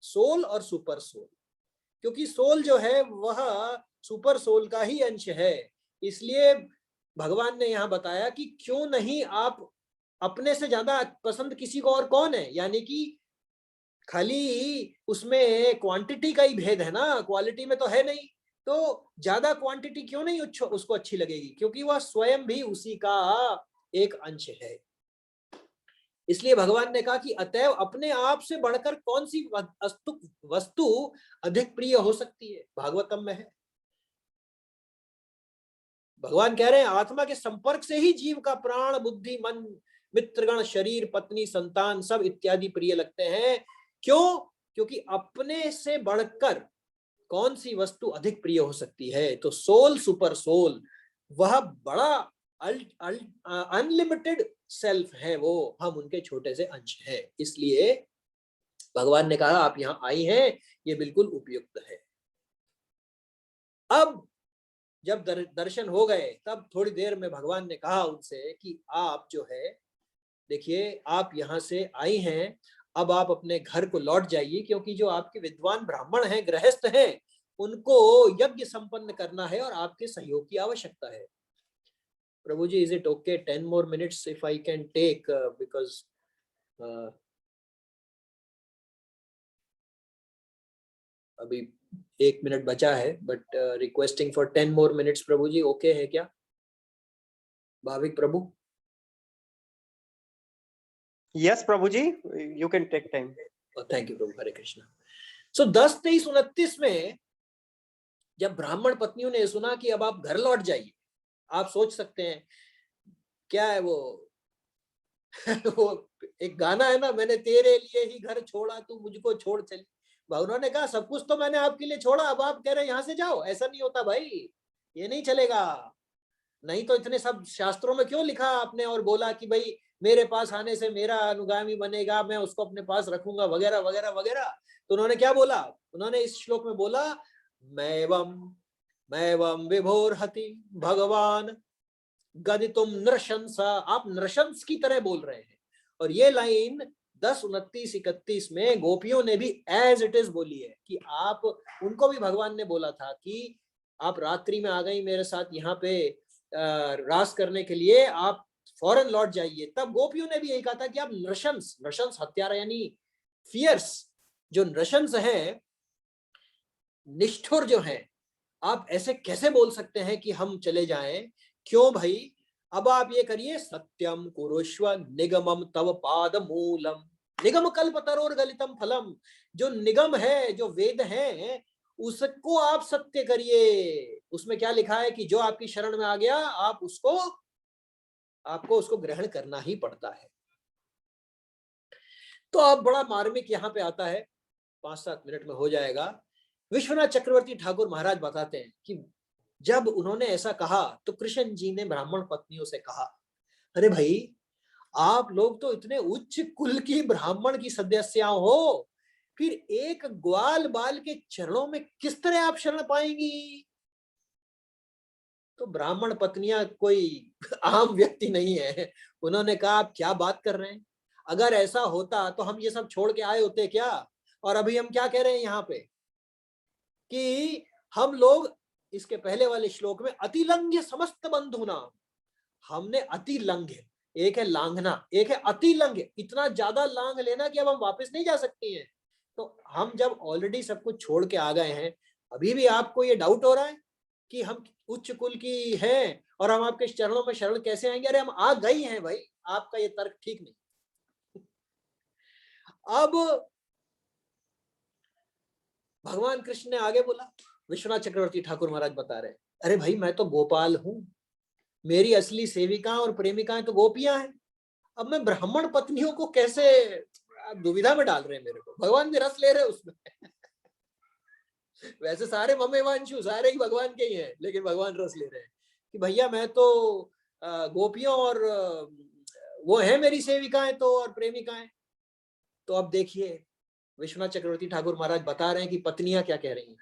सोल और सुपर सोल, क्योंकि सोल जो है वह सुपर सोल का ही अंश है। इसलिए भगवान ने यहां बताया कि क्यों नहीं आप, अपने से ज्यादा पसंद किसी को और कौन है, यानी कि खाली उसमें क्वांटिटी का ही भेद है ना, क्वालिटी में तो है नहीं, तो ज्यादा क्वांटिटी क्यों नहीं उसको अच्छी लगेगी, क्योंकि वह स्वयं भी उसी का एक अंश है। इसलिए भगवान ने कहा कि अतएव अपने आप से बढ़कर कौन सी वस्तु अधिक प्रिय हो सकती है, भागवतम में है। भगवान कह रहे हैं आत्मा के संपर्क से ही जीव का प्राण, बुद्धि, मन, मित्रगण, शरीर, पत्नी, संतान सब इत्यादि प्रिय लगते हैं। क्यों? क्योंकि अपने से बढ़कर कौन सी वस्तु अधिक प्रिय हो सकती है। तो सोल सुपर सोल, वह बड़ा अनलिमिटेड सेल्फ है, वो हम उनके छोटे से अंश है। इसलिए भगवान ने कहा आप यहां आई हैं, ये बिल्कुल उपयुक्त है। अब जब दर्शन हो गए, तब थोड़ी देर में भगवान ने कहा उनसे कि आप जो है, देखिए आप यहाँ से आई हैं, अब आप अपने घर को लौट जाइए, क्योंकि जो आपके विद्वान ब्राह्मण हैं, गृहस्थ हैं, उनको यज्ञ संपन्न करना है और आपके सहयोग की आवश्यकता है। प्रभु जी, is it okay 10 more minutes if I can take, because अभी 1 मिनट बचा है, but requesting for 10 more minutes। प्रभु जी ओके है क्या भाविक प्रभु? यस प्रभु जी, you can take time. Thank you प्रभु, हरे कृष्णा। सो 10, 23, 29 में जब ब्राह्मण पत्नियों ने सुना कि अब आप घर लौट जाइए, आप सोच सकते हैं क्या है वो वो एक गाना है ना, मैंने तेरे लिए ही घर छोड़ा तू मुझको छोड़ चली। उन्होंने कहा सब कुछ तो मैंने आपके लिए छोड़ा, अब आप कह रहे हैं यहाँ से जाओ। ऐसा नहीं होता भाई, ये नहीं चलेगा। नहीं तो इतने सब शास्त्रों में क्यों लिखा आपने और बोला कि भाई मेरे पास आने से मेरा अनुगामी बनेगा, मैं उसको अपने पास रखूंगा, वगैरह वगैरह वगैरह। तो उन्होंने क्या बोला? उन्होंने इस श्लोक में बोला, मैवम विभोरहति भगवान गदितुम नृशंसा, आप नृशंस की तरह बोल रहे हैं। और ये लाइन 10, 29, 31 में गोपियों ने भी एज इट इज बोली है कि आप, उनको भी भगवान ने बोला था कि आप रात्रि में आ गई मेरे साथ यहाँ पे रास करने के लिए, आप फौरन लौट जाइए। तब गोपियों ने भी यही कहा था कि आप नृशंस, नृशंस हत्यारा यानी फियर्स, जो नृशंस हैं, निष्ठुर जो हैं, आप ऐसे कैसे बोल सकते हैं कि हम चले जाएं? क्यों भाई? अब आप ये करिए, सत्यम कुरुष्व निगमम तव पाद मूलम, निगम कल्पतरोर गलितम फलम, जो निगम है, जो वेद है, उसको आप सत्य करिए। उसमें क्या लिखा है कि जो आपकी शरण में आ गया, आपको उसको ग्रहण करना ही पड़ता है। तो अब बड़ा मार्मिक यहाँ पे आता है, 5-7 मिनट में हो जाएगा। विश्वनाथ चक्रवर्ती ठाकुर महाराज बताते हैं कि जब उन्होंने ऐसा कहा तो कृष्ण जी ने ब्राह्मण पत्नियों से कहा, अरे भाई, आप लोग तो इतने उच्च कुल की ब्राह्मण की सदस्या हो, फिर एक ग्वाल बाल के चरणों में किस तरह आप शरण पाएंगी? तो ब्राह्मण पत्नियां कोई आम व्यक्ति नहीं है। उन्होंने कहा, आप क्या बात कर रहे हैं? अगर ऐसा होता तो हम ये सब छोड़ के आए होते क्या? और अभी हम क्या कह रहे हैं यहाँ पे कि हम लोग, इसके पहले वाले श्लोक में अतिलंघ्य समस्त बंधुना, हमने अतिलंघ्य, एक है लांघना, एक है अतिलंघ्य, इतना ज्यादा लांघ लेना कि अब हम वापस नहीं जा सकती हैं। तो हम जब ऑलरेडी सब कुछ छोड़ के आ गए हैं, अभी भी आपको ये डाउट हो रहा है कि हम उच्च कुल की हैं और हम आपके चरणों में शरण कैसे आएंगे? अरे हम आ गई हैं भाई, आपका ये तर्क ठीक नहीं। अब भगवान कृष्ण ने आगे बोला, विश्वनाथ चक्रवर्ती ठाकुर महाराज बता रहे हैं, अरे भाई, मैं तो गोपाल हूं, मेरी असली सेविका और प्रेमिकाएं तो गोपियां हैं। अब मैं ब्राह्मण पत्नियों को कैसे, आप दुविधा में डाल रहे हैं मेरे को। भगवान भी रस ले रहे हैं उसमें। वैसे सारे ममेवांशु सारे ही भगवान के ही हैं, लेकिन भगवान रस ले रहे हैं कि भैया मैं तो गोपियों और वो है मेरी सेविकाएं तो और प्रेमिकाएं। तो अब देखिए, विश्वनाथ चक्रवर्ती ठाकुर महाराज बता रहे हैं कि पत्नियां क्या कह रही हैं।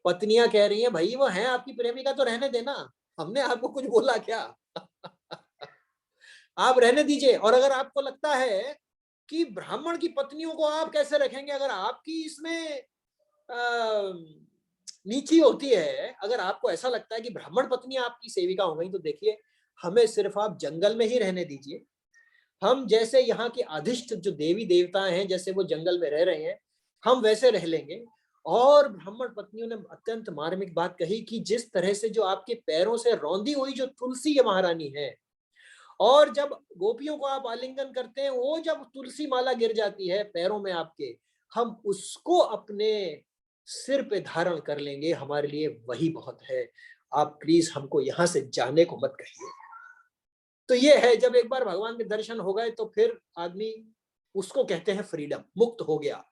पत्नियां कह रही हैं, भाई वो है आपकी प्रेमिका तो रहने देना, हमने आपको कुछ बोला क्या? आप रहने दीजिए। और अगर आपको लगता है कि ब्राह्मण की पत्नियों को आप कैसे रखेंगे, अगर आपकी इसमें नीची होती है, अगर आपको ऐसा लगता है कि ब्राह्मण पत्नी आपकी सेविका हो गई, तो देखिए, हमें सिर्फ आप जंगल में ही रहने दीजिए। हम जैसे यहाँ के अधिष्ठ जो देवी देवता हैं, जैसे वो जंगल में रह रहे हैं, हम वैसे रह लेंगे। और ब्राह्मण पत्नियों ने अत्यंत मार्मिक बात कही कि जिस तरह से जो आपके पैरों से रौंदी हुई जो तुलसी है महारानी है, और जब गोपियों को आप आलिंगन करते हैं, वो जब तुलसी माला गिर जाती है पैरों में आपके, हम उसको अपने सिर पे धारण कर लेंगे, हमारे लिए वही बहुत है। आप प्लीज हमको यहां से जाने को मत कहिए। तो ये है, जब एक बार भगवान के दर्शन हो गए तो फिर आदमी, उसको कहते हैं फ्रीडम, मुक्त हो गया।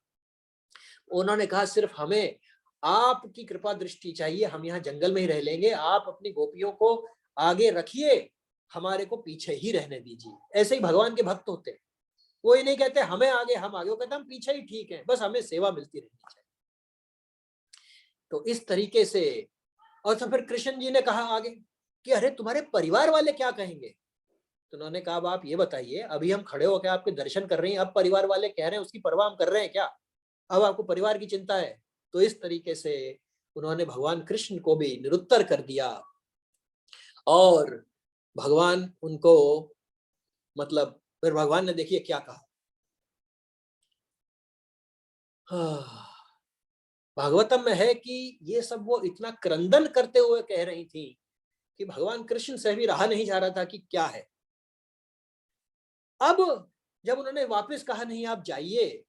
उन्होंने कहा, सिर्फ हमें आपकी कृपा दृष्टि चाहिए, हम यहाँ जंगल में ही रह लेंगे, आप अपनी गोपियों को आगे रखिए, हमारे को पीछे ही रहने दीजिए। ऐसे ही भगवान के भक्त होते हैं, वो ये नहीं कहते हमें आगे हम आगे, वो कहते हम पीछे ही ठीक है, बस हमें सेवा मिलती रहनी चाहिए। तो इस तरीके से, और तो फिर कृष्ण जी ने कहा आगे कि अरे तुम्हारे परिवार वाले क्या कहेंगे? तो उन्होंने कहा, अब आप ये बताइए, अभी हम खड़े होकर आपके दर्शन कर रहे हैं, अब परिवार वाले कह रहे हैं उसकी परवाह हम कर रहे हैं क्या? अब आपको परिवार की चिंता है? तो इस तरीके से उन्होंने भगवान कृष्ण को भी निरुत्तर कर दिया। और भगवान उनको, मतलब फिर भगवान ने देखिए क्या कहा। भागवतम में है कि ये सब वो इतना क्रंदन करते हुए कह रही थी कि भगवान कृष्ण से भी रहा नहीं जा रहा था कि क्या है। अब जब उन्होंने वापस कहा नहीं आप जाइए,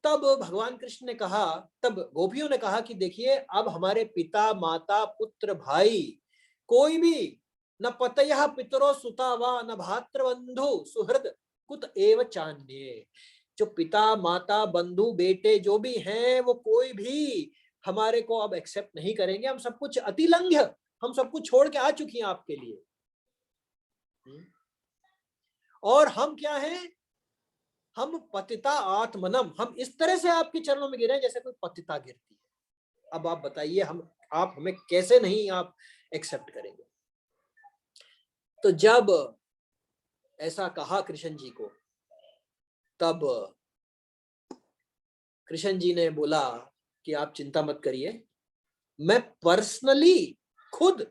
तब भगवान कृष्ण ने कहा, तब गोपियों ने कहा कि देखिए, अब हमारे पिता माता पुत्र भाई कोई भी, न पतयः पितरो सुता वा न भातृबंधु सुहृद कुत एव चान्ये, जो पिता माता बंधु बेटे जो भी हैं, वो कोई भी हमारे को अब एक्सेप्ट नहीं करेंगे। हम सब कुछ अतिलंघ्य, हम सब कुछ छोड़ के आ चुकी हैं आपके लिए। और हम क्या हैं? हम पतिता आत्मनम, हम इस तरह से आपके चरणों में गिरे जैसे कोई पतिता गिरती है। अब आप बताइए, आप हमें कैसे नहीं आप एक्सेप्ट करेंगे? तो जब ऐसा कहा कृष्ण जी को, तब कृष्ण जी ने बोला कि आप चिंता मत करिए, मैं पर्सनली खुद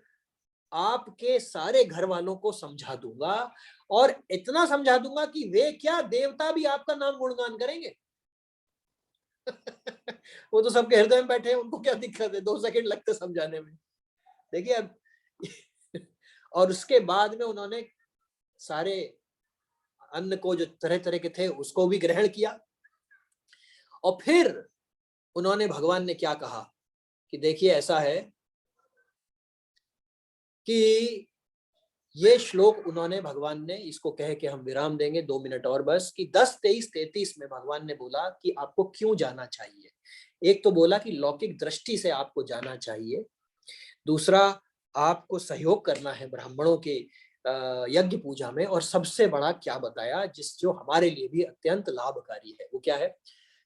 आपके सारे घर वालों को समझा दूंगा, और इतना समझा दूंगा कि वे क्या देवता भी आपका नाम गुणगान करेंगे। वो तो सबके हृदय में बैठे हैं, उनको क्या दिक्कत है, 2 सेकंड लगते समझाने में। देखिए अब और उसके बाद में उन्होंने सारे अन्न को जो तरह तरह के थे उसको भी ग्रहण किया, और फिर उन्होंने, भगवान ने क्या कहा कि देखिए ऐसा है कि ये श्लोक उन्होंने, भगवान ने इसको कह के हम विराम देंगे 2 मिनट और बस, कि 10, 23, 33 में भगवान ने बोला कि आपको क्यों जाना चाहिए। एक तो बोला कि लौकिक दृष्टि से आपको जाना चाहिए, दूसरा आपको सहयोग करना है ब्राह्मणों के यज्ञ पूजा में, और सबसे बड़ा क्या बताया जो हमारे लिए भी अत्यंत लाभकारी है, वो क्या है,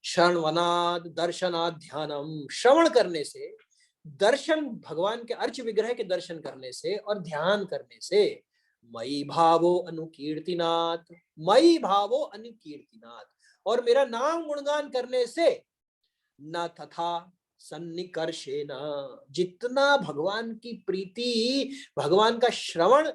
श्रवणाद दर्शनाद ध्यानम। श्रवण करने से, दर्शन, भगवान के अर्च विग्रह के दर्शन करने से और ध्यान करने से, मयि भावो अनुकीर्तिनाथ, मयि भावो अनुकीर्तिनाथ, और मेरा नाम गुणगान करने से, न तथा सन्निकर्षेण, जितना भगवान की प्रीति, भगवान का श्रवण,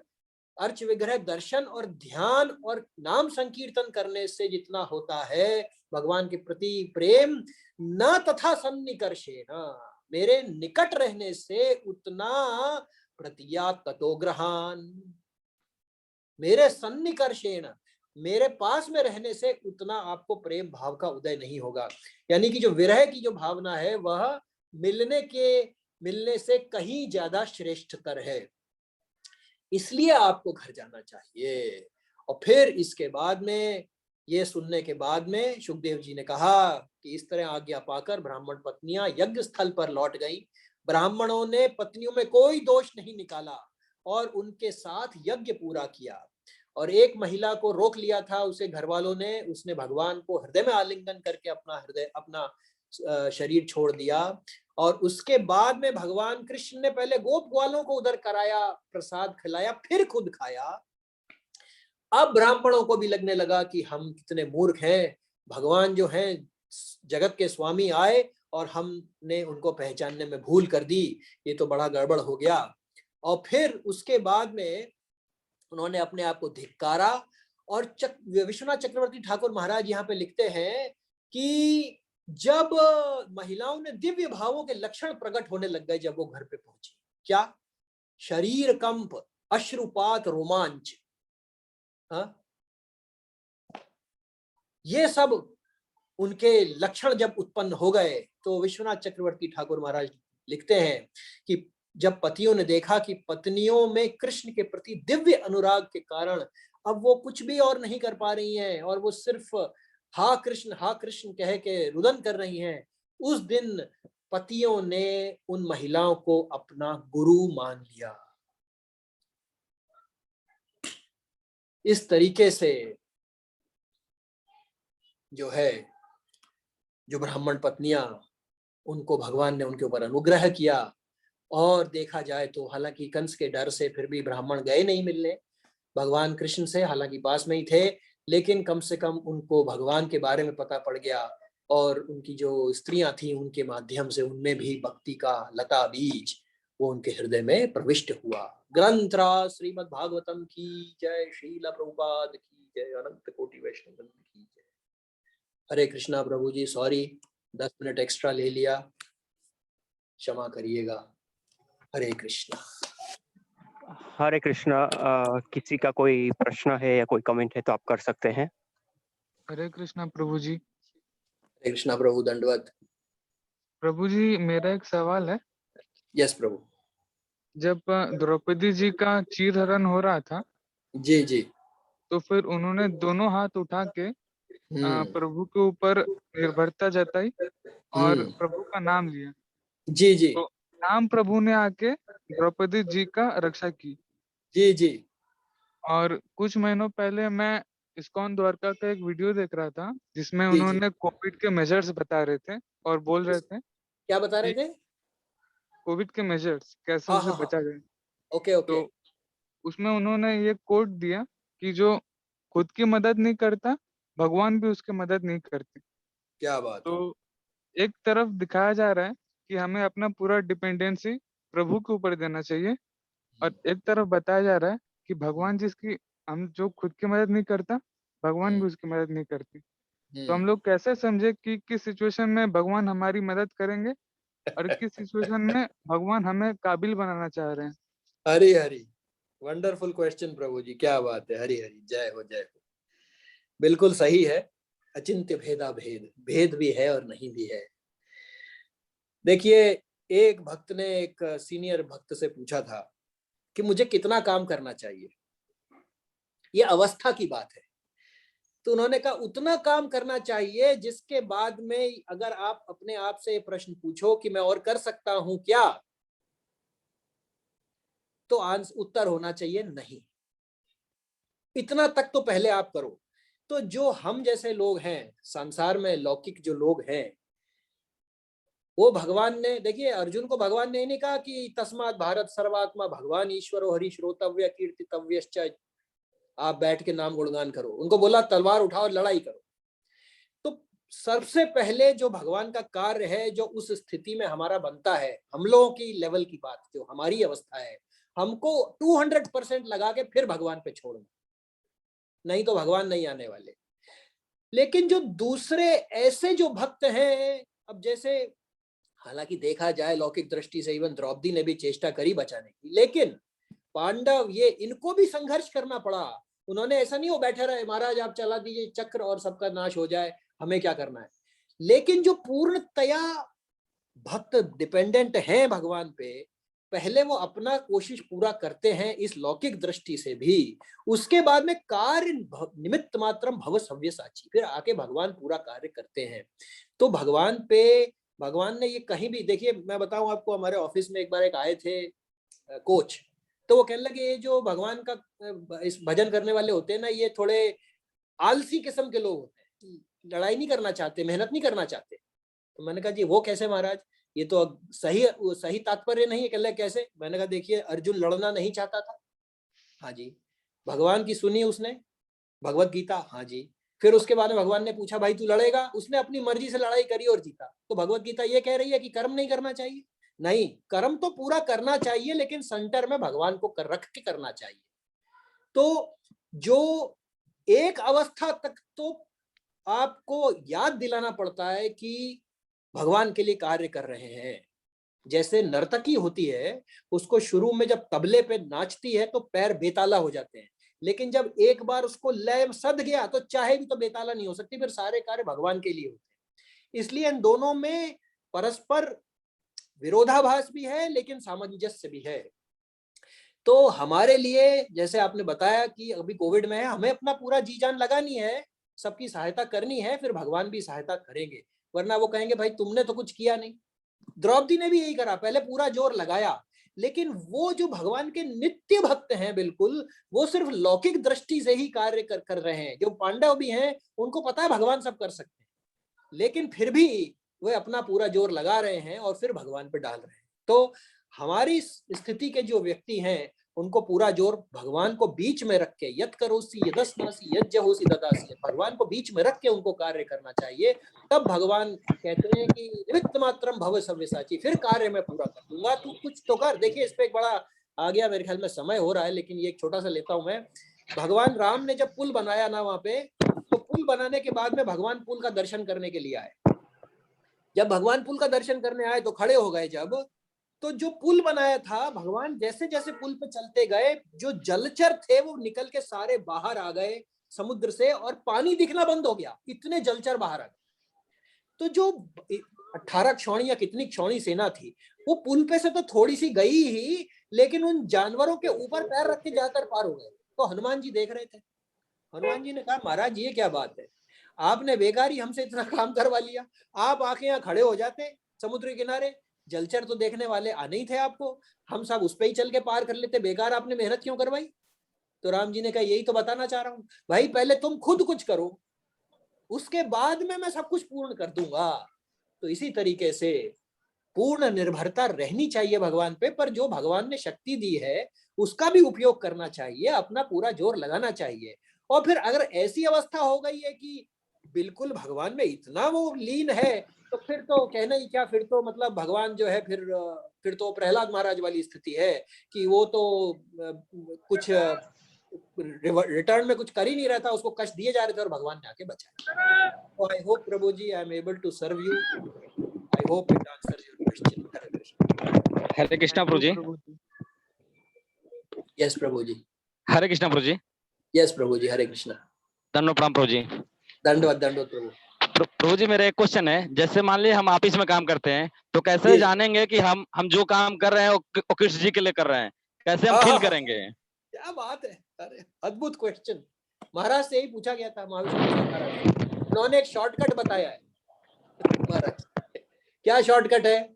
अर्च विग्रह दर्शन और ध्यान और नाम संकीर्तन करने से जितना होता है भगवान के प्रति प्रेम, न तथा सन्निकर्षेण, मेरे निकट रहने से उतना प्रतियात ततो ग्रहान, मेरे सन्निकर्षेण, मेरे पास में रहने से उतना आपको प्रेम भाव का उदय नहीं होगा। यानी कि जो विरह की जो भावना है वह मिलने से कहीं ज्यादा श्रेष्ठतर है, इसलिए आपको घर जाना चाहिए। और फिर इसके बाद में, ये सुनने के बाद में सुखदेव जी ने कहा कि इस तरह आज्ञा पाकर ब्राह्मण पत्नियां यज्ञ स्थल पर लौट गईं। ब्राह्मणों ने पत्नियों में कोई दोष नहीं निकाला और उनके साथ यज्ञ पूरा किया। और एक महिला को रोक लिया था उसे घर वालों ने, उसने भगवान को हृदय में आलिंगन करके अपना शरीर छोड़ दिया। और उसके बाद में भगवान कृष्ण ने पहले गोप ग्वालों को उधर कराया, प्रसाद खिलाया, फिर खुद खाया। अब ब्राह्मणों को भी लगने लगा कि हम कितने मूर्ख हैं, भगवान जो हैं जगत के स्वामी आए और हमने उनको पहचानने में भूल कर दी, ये तो बड़ा गड़बड़ हो गया। और फिर उसके बाद में उन्होंने अपने आप को धिक्कारा। और विश्वनाथ चक्रवर्ती ठाकुर महाराज यहाँ पे लिखते हैं कि जब महिलाओं ने दिव्य भावों के लक्षण प्रकट होने लग गए, जब वो घर पे पहुंची, क्या शरीर कंप, अश्रुपात, रोमांच, ये सब उनके लक्षण जब उत्पन्न हो गए, तो विश्वनाथ चक्रवर्ती ठाकुर महाराज लिखते हैं कि जब पतियों ने देखा कि पत्नियों में कृष्ण के प्रति दिव्य अनुराग के कारण अब वो कुछ भी और नहीं कर पा रही हैं और वो सिर्फ हा कृष्ण कह के रुदन कर रही हैं, उस दिन पतियों ने उन महिलाओं को अपना गुरु मान लिया। इस तरीके से जो है, जो ब्राह्मण पत्नियां, उनको भगवान ने उनके ऊपर अनुग्रह किया। और देखा जाए तो हालांकि कंस के डर से फिर भी ब्राह्मण गए नहीं मिलने भगवान कृष्ण से, हालांकि पास में ही थे, लेकिन कम से कम उनको भगवान के बारे में पता पड़ गया और उनकी जो स्त्रियां थी उनके माध्यम से उनमें भी भक्ति का लता बीज वो उनके हृदय में प्रविष्ट हुआ। ग्रंथराज श्रीमद् भागवतम की जय, श्रील प्रभुपाद की जय, अनंत कोटि वैष्णव की जय। हरे कृष्णा प्रभु जी, सॉरी 10 मिनट एक्स्ट्रा ले लिया, क्षमा करिएगा। हरे कृष्णा। हरे कृष्णा। किसी का कोई प्रश्न है या कोई कमेंट है तो आप कर सकते हैं। हरे कृष्णा प्रभु जी। हरे कृष्णा प्रभु, दंडवत। प्रभु जी, मेरा एक सवाल है। यस प्रभु। जब द्रौपदी जी का चीरहरण हो रहा था, जी जी, तो फिर उन्होंने दोनों हाथ उठा के प्रभु के ऊपर निर्भरता जताई और प्रभु का नाम लिया। जी जी, तो नाम प्रभु ने आके द्रौपदी जी का रक्षा की। जी जी, और कुछ महीनों पहले मैं इस्कॉन द्वारका का एक वीडियो देख रहा था जिसमें जी जी। उन्होंने कोविड के मेजर्स बता रहे थे और बोल रहे थे क्या बता रहे कि थे? कोविड के मेजर्स कैसे हाँ उसे हाँ हाँ, बचा जाए। Okay okay. तो उसमें उन्होंने ये कोट दिया कि जो खुद की मदद नहीं करता, भगवान भी उसकी मदद नहीं करते। क्या बात है। तो एक तरफ दिखाया जा रहा है कि हमें अपना पूरा डिपेंडेंसी प्रभु के ऊपर देना चाहिए, और एक तरफ बताया जा रहा है कि भगवान जिसकी, हम जो खुद की मदद नहीं करता, भगवान भी उसकी मदद नहीं करती। तो हम लोग कैसे समझे कि किस सिचुएशन में भगवान हमारी मदद करेंगे और किस सिचुएशन में भगवान हमें काबिल बनाना चाह रहे हैं? हरी हरी, वंडरफुल क्वेश्चन प्रभु जी, क्या बात है। हरी हरी, जय हो जय हो। बिल्कुल सही है, अचिंत्य भेदा भेद, भेद भी है और नहीं भी है। देखिए, एक भक्त ने एक सीनियर भक्त से पूछा था कि मुझे कितना काम करना चाहिए, ये अवस्था की बात है। तो उन्होंने कहा उतना काम करना चाहिए जिसके बाद में अगर आप अपने आप से प्रश्न पूछो कि मैं और कर सकता हूं क्या, तो उत्तर होना चाहिए नहीं। इतना तक तो पहले आप करो। तो जो हम जैसे लोग हैं, संसार में लौकिक जो लोग हैं, वो भगवान ने, देखिए अर्जुन को भगवान ने ही नहीं कहा कि तस्मात् भारत सर्वात्मा भगवान ईश्वरो हरि श्रोतव्य कीर्तितव्यश्च, आप बैठ के नाम गुणगान करो। उनको बोला तलवार उठाओ और लड़ाई करो। तो सबसे पहले जो भगवान का कार्य है, जो उस स्थिति में हमारा बनता है, हम लोगों की लेवल की बात, जो हमारी अवस्था है, हमको 200% लगा के फिर भगवान पे छोड़ना, नहीं तो भगवान नहीं आने वाले। लेकिन जो दूसरे ऐसे जो भक्त हैं, अब जैसे हालांकि देखा जाए लौकिक दृष्टि से इवन द्रौपदी ने भी चेष्टा करी बचाने की, लेकिन पांडव ये इनको भी संघर्ष करना पड़ा। उन्होंने ऐसा नहीं वो बैठे रहे महाराज आप चला दीजिए चक्र और सबका नाश हो जाए, हमें क्या करना है। लेकिन जो पूर्णतया भक्त डिपेंडेंट हैं भगवान पे, पहले वो अपना कोशिश पूरा करते हैं इस लौकिक दृष्टि से भी, उसके बाद में कार्य निमित्त मात्रम भव सव्यसाची, फिर आके भगवान पूरा कार्य करते हैं। तो भगवान पे, भगवान ने ये कहीं भी, देखिए मैं बताऊं आपको, हमारे ऑफिस में एक बार एक आए थे कोच, तो वो कहने लगे ये जो भगवान का इस भजन करने वाले होते हैं ना, ये थोड़े आलसी किस्म के लोग होते हैं, लड़ाई नहीं करना चाहते, मेहनत नहीं करना चाहते। तो मैंने कहा जी वो कैसे महाराज, ये तो सही तात्पर्य नहीं है। कह रहे कैसे? मैंने कहा देखिए अर्जुन लड़ना नहीं चाहता था, हाँ जी, भगवान की सुनी उसने भगवत गीता, हाँ जी, फिर उसके बाद में भगवान ने पूछा भाई तू लड़ेगा, उसने अपनी मर्जी से लड़ाई करी और जीता। तो भगवत गीता ये कह रही है कि कर्म नहीं करना चाहिए? नहीं, कर्म तो पूरा करना चाहिए, लेकिन सेंटर में भगवान को रख के करना चाहिए। तो जो एक अवस्था तक तो आपको याद दिलाना पड़ता है कि भगवान के लिए कार्य कर रहे हैं। जैसे नर्तकी होती है, उसको शुरू में जब तबले पे नाचती है तो पैर बेताला हो जाते हैं, लेकिन जब एक बार उसको लय सध गया तो चाहे भी तो बेताला नहीं हो सकती, फिर सारे कार्य भगवान के लिए होते हैं। इसलिए इन दोनों में परस्पर विरोधाभास भी है, लेकिन सामंजस्य भी है। तो हमारे लिए जैसे आपने बताया कि अभी कोविड में है, हमें अपना पूरा जी जान लगानी है, सबकी सहायता करनी है, फिर भगवान भी सहायता करेंगे, वरना वो कहेंगे भाई तुमने तो कुछ किया नहीं। द्रौपदी ने भी यही करा, पहले पूरा जोर लगाया, लेकिन वो जो भगवान के नित्य भक्त हैं बिल्कुल, वो सिर्फ लौकिक दृष्टि से ही कार्य कर रहे हैं। जो पांडव भी हैं उनको पता है भगवान सब कर सकते हैं, लेकिन फिर भी वे अपना पूरा जोर लगा रहे हैं और फिर भगवान पे डाल रहे हैं। तो हमारी स्थिति के जो व्यक्ति हैं उनको पूरा जोर भगवान को बीच में रख के, यत् करोसि यदस्नासि यज्जहोसि ददासि, भगवान को बीच में रख के उनको कार्य करना चाहिए। तब भगवान कहते हैं कि निमित्त मात्रम भव सव्यसाची, फिर कार्य मैं पूरा कर दूंगा, तू कुछ तो कर। देखिए इस पे एक बड़ा आ गया, मेरे ख्याल में समय हो रहा है, लेकिन ये एक छोटा सा लेता हूं मैं। भगवान राम ने जब पुल बनाया ना वहां पे, तो पुल बनाने के बाद में भगवान पुल का दर्शन करने के लिए आए। जब भगवान पुल का दर्शन करने आए तो खड़े हो गए। जब तो जो पुल बनाया था भगवान, जैसे जैसे पुल पे चलते गए, जो जलचर थे वो निकल के सारे बाहर आ गए समुद्र से, और पानी दिखना बंद हो गया, इतने जलचर बाहर आ गए। तो जो 18 क्षौणी या कितनी क्षौणी सेना थी, वो पुल पे से तो थोड़ी सी गई ही, लेकिन उन जानवरों के ऊपर पैर रख के जाकर पार हो गए। तो हनुमान जी देख रहे थे। हनुमान जी ने कहा महाराज ये क्या बात है, आपने बेकार ही हमसे इतना काम करवा लिया, आप आके यहाँ खड़े हो जाते समुद्र किनारे, जलचर तो देखने वाले आने ही थे आपको, हम सब उस पे ही चल के पार कर लेते, बेकार आपने मेहनत क्यों करवाई। तो राम जी ने कहा यही तो बताना चाह रहा हूं भाई, पहले तुम खुद कुछ करो, उसके बाद में मैं सब कुछ पूर्ण कर दूंगा। तो इसी तरीके से पूर्ण निर्भरता रहनी चाहिए भगवान पे, पर जो भगवान ने शक्ति दी है उसका भी उपयोग करना चाहिए, अपना पूरा जोर लगाना चाहिए। और फिर अगर ऐसी अवस्था हो गई है कि बिल्कुल भगवान में इतना वो लीन है, तो फिर तो कहना ही क्या, फिर तो मतलब भगवान जो है फिर तो प्रहलाद महाराज वाली स्थिति है कि वो तो कुछ रिटर्न में कुछ कर ही नहीं रहा था, उसको कष्ट दिए जा रहे थे और भगवान ने आके बचाया। तो आई होप प्रभु जी I am able to serve you, I hope it answers your question. Hare Krishna. Hare Krishna प्रभु जी। यस प्रभु जी। हरे कृष्णा प्रभु जी। यस प्रभु जी। हरे कृष्णा। दंडो प्रणाम प्रभु जी। दंडवत दंडवत प्रभु। प्रभु जी मेरा एक क्वेश्चन है, जैसे मान लीजिए हम ऑफिस में काम करते हैं, तो कैसे जानेंगे कि हम जो काम कर रहे हैं वो कृष्ण जी के लिए कर रहे हैं, कैसे हम फील करेंगे? क्या बात है, अरे अद्भुत क्वेश्चन। महाराज से ही पूछा गया था, महाविष्णु महाराज उन्होंने एक शॉर्टकट बताया है। महाराज क्या शॉर्टकट है?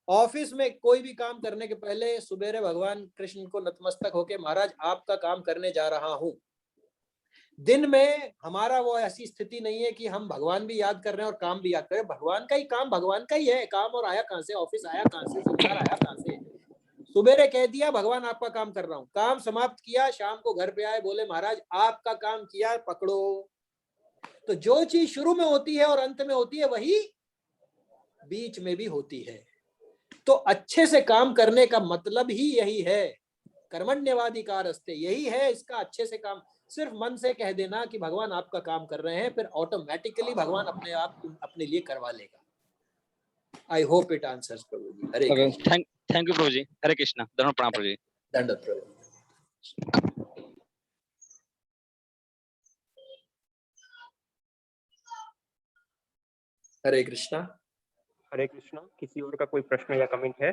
ऑफिस में कोई भी काम करने के पहले सुबेरे भगवान कृष्ण को नतमस्तक होके, महाराज आपका काम करने जा रहा हूं। दिन में हमारा वो ऐसी स्थिति नहीं है कि हम भगवान भी याद कर रहे हैं और काम भी याद कर रहे हैं। भगवान का ही काम भगवान का ही है। काम और आया कहां से, ऑफिस आया कहां से, संसार आया कहां से? सुबेरे कह दिया भगवान आपका काम कर रहा हूं, काम समाप्त किया, शाम को घर पे आए बोले महाराज आपका काम किया, पकड़ो। तो जो चीज शुरू में होती है और अंत में होती है वही बीच में भी होती है। तो अच्छे से काम करने का मतलब ही यही है, कर्मण्यवाधिकारस्ते, यही है इसका। अच्छे से काम, सिर्फ मन से कह देना कि भगवान आपका काम कर रहे हैं, फिर ऑटोमेटिकली भगवान अपने आप अपने लिए करवा लेगा। आई होप इट आंसर्स प्रभु जी। हरे कृष्ण। थैंक यू प्रभु जी। हरे कृष्णा। दंडो प्रणाम प्रभु जी। दंडवत प्रभु। हरे कृष्णा। हरे कृष्णा। किसी और का कोई प्रश्न या कमेंट है?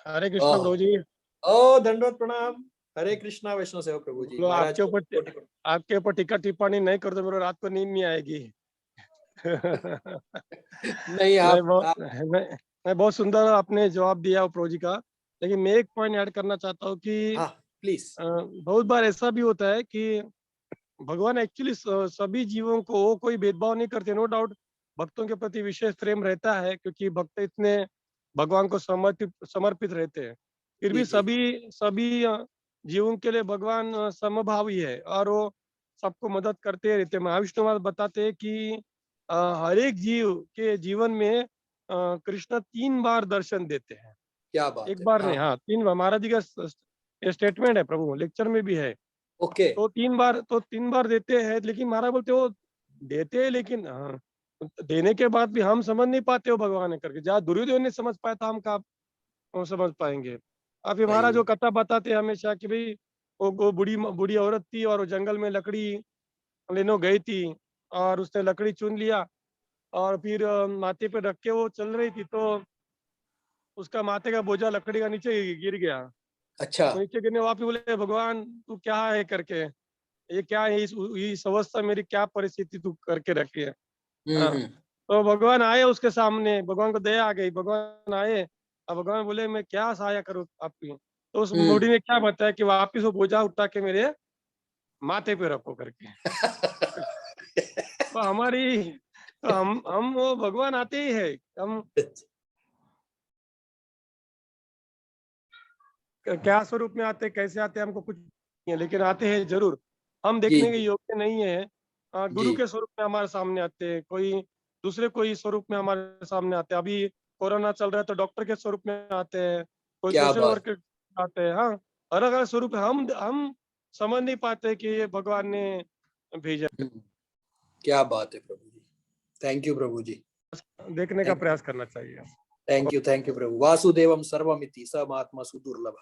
हरे कृष्णा प्रभु जी। ओ दंडवत प्रणाम। हरे कृष्णा वैष्णव सेवा प्रभु जी। महाराज आपके ऊपर टिक्का टिप्पणी नहीं कर दो, मेरे रात को नींद नहीं आएगी। नहीं मैं बहुत सुंदर आपने जवाब दिया प्रभु जी का, लेकिन मैं एक पॉइंट ऐड करना चाहता हूँ कि प्लीज। बहुत बार ऐसा भी होता है कि भगवान एक्चुअली सभी जीवों को कोई भेदभाव नहीं करते। नो डाउट भक्तों के प्रति विशेष प्रेम रहता है, क्योंकि भक्त इतने भगवान को समर्पित रहते हैं। फिर भी सभी जीवों के लिए भगवान समभावी है और वो सबको मदद करते रहते हैं। महाविष्णु महाराज बताते हैं कि हर एक जीव के जीवन में कृष्ण 3 बार दर्शन देते हैं। क्या बात एक है? बार नहीं, हाँ 3 बार। महाराज जी का स्टेटमेंट है, प्रभु लेक्चर में भी है। ओके। तो 3 बार देते हैं, लेकिन महाराज बोलते वो देते हैं, लेकिन देने के बाद भी हम समझ नहीं पाते हो भगवान ने करके। जहाँ दुर्योधन ने समझ पाया था, हम समझ पाएंगे। अब ये महाराज जो कथा बताते हैं हमेशा कि भाई वो बूढ़ी औरत थी और वो जंगल में लकड़ी लेने गई थी और उसने लकड़ी चुन लिया और फिर माथे पे रख के वो चल रही थी, तो उसका माथे का बोझा लकड़ी का नीचे गिर गया। अच्छा। तो नीचे गिरने वापिस बोले भगवान तू क्या है करके, ये क्या है, इस अवस्था मेरी क्या परिस्थिति तू करके रखी है। तो भगवान आए उसके सामने, भगवान को दया आ गई, भगवान आए। अब भगवान बोले मैं क्या सहायता करूँ आपकी? तो उस बूढ़ी ने क्या बताया कि वापिस वो बोझा उठा के मेरे माथे पे रखो करके। तो हम वो भगवान आते ही है, हम क्या स्वरूप में आते, कैसे आते हमको कुछ नहीं है, लेकिन आते हैं जरूर। हम देखने के योग्य नहीं है। गुरु के स्वरूप में हमारे सामने आते हैं, कोई दूसरे कोई स्वरूप में हमारे सामने आते हैं। अभी कोरोना चल रहा है तो डॉक्टर के स्वरूप में आते हैं, कोई सोशल वर्कर आते हैं। हाँ, अलग अलग स्वरूप हम समझ नहीं पाते कि ये भगवान ने भेजा। क्या बात है प्रभु जी। थैंक यू प्रभु जी। देखने का प्रयास करना चाहिए। थैंक यू प्रभु। वासुदेवम सर्वमिति समात्मा सुदुर्लभ।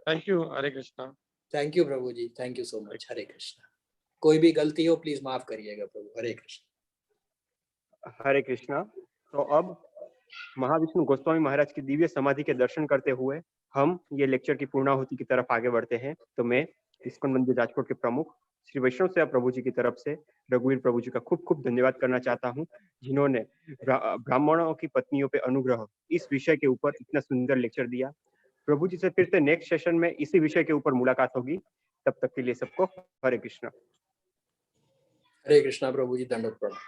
Thank you. Hare Krishna. Thank you प्रभु जी। Thank you so much. Hare Krishna. कोई भी गलती हो प्लीज माफ करिएगा प्रभु। हरे कृष्णा। हरे कृष्णा। तो अब महाविष्णु गोस्वामी महाराज की दिव्य समाधि के दर्शन करते हुए हम ये लेक्चर की पूर्णाहुति की तरफ आगे बढ़ते हैं। तो मैं इस्कॉन मंदिर राजकोट के प्रमुख श्री वैष्णव सेवा प्रभु जी की तरफ से रघुवीर प्रभु जी का खूब खूब धन्यवाद करना चाहता हूँ, जिन्होंने ब्राह्मणों की पत्नियों पे अनुग्रह इस विषय के ऊपर इतना सुंदर लेक्चर दिया। प्रभु जी से फिर से नेक्स्ट सेशन में इसी विषय के ऊपर मुलाकात होगी। तब तक के लिए सबको हरे कृष्णा। हरे कृष्णा प्रभु जी। दंडवत प्रणाम।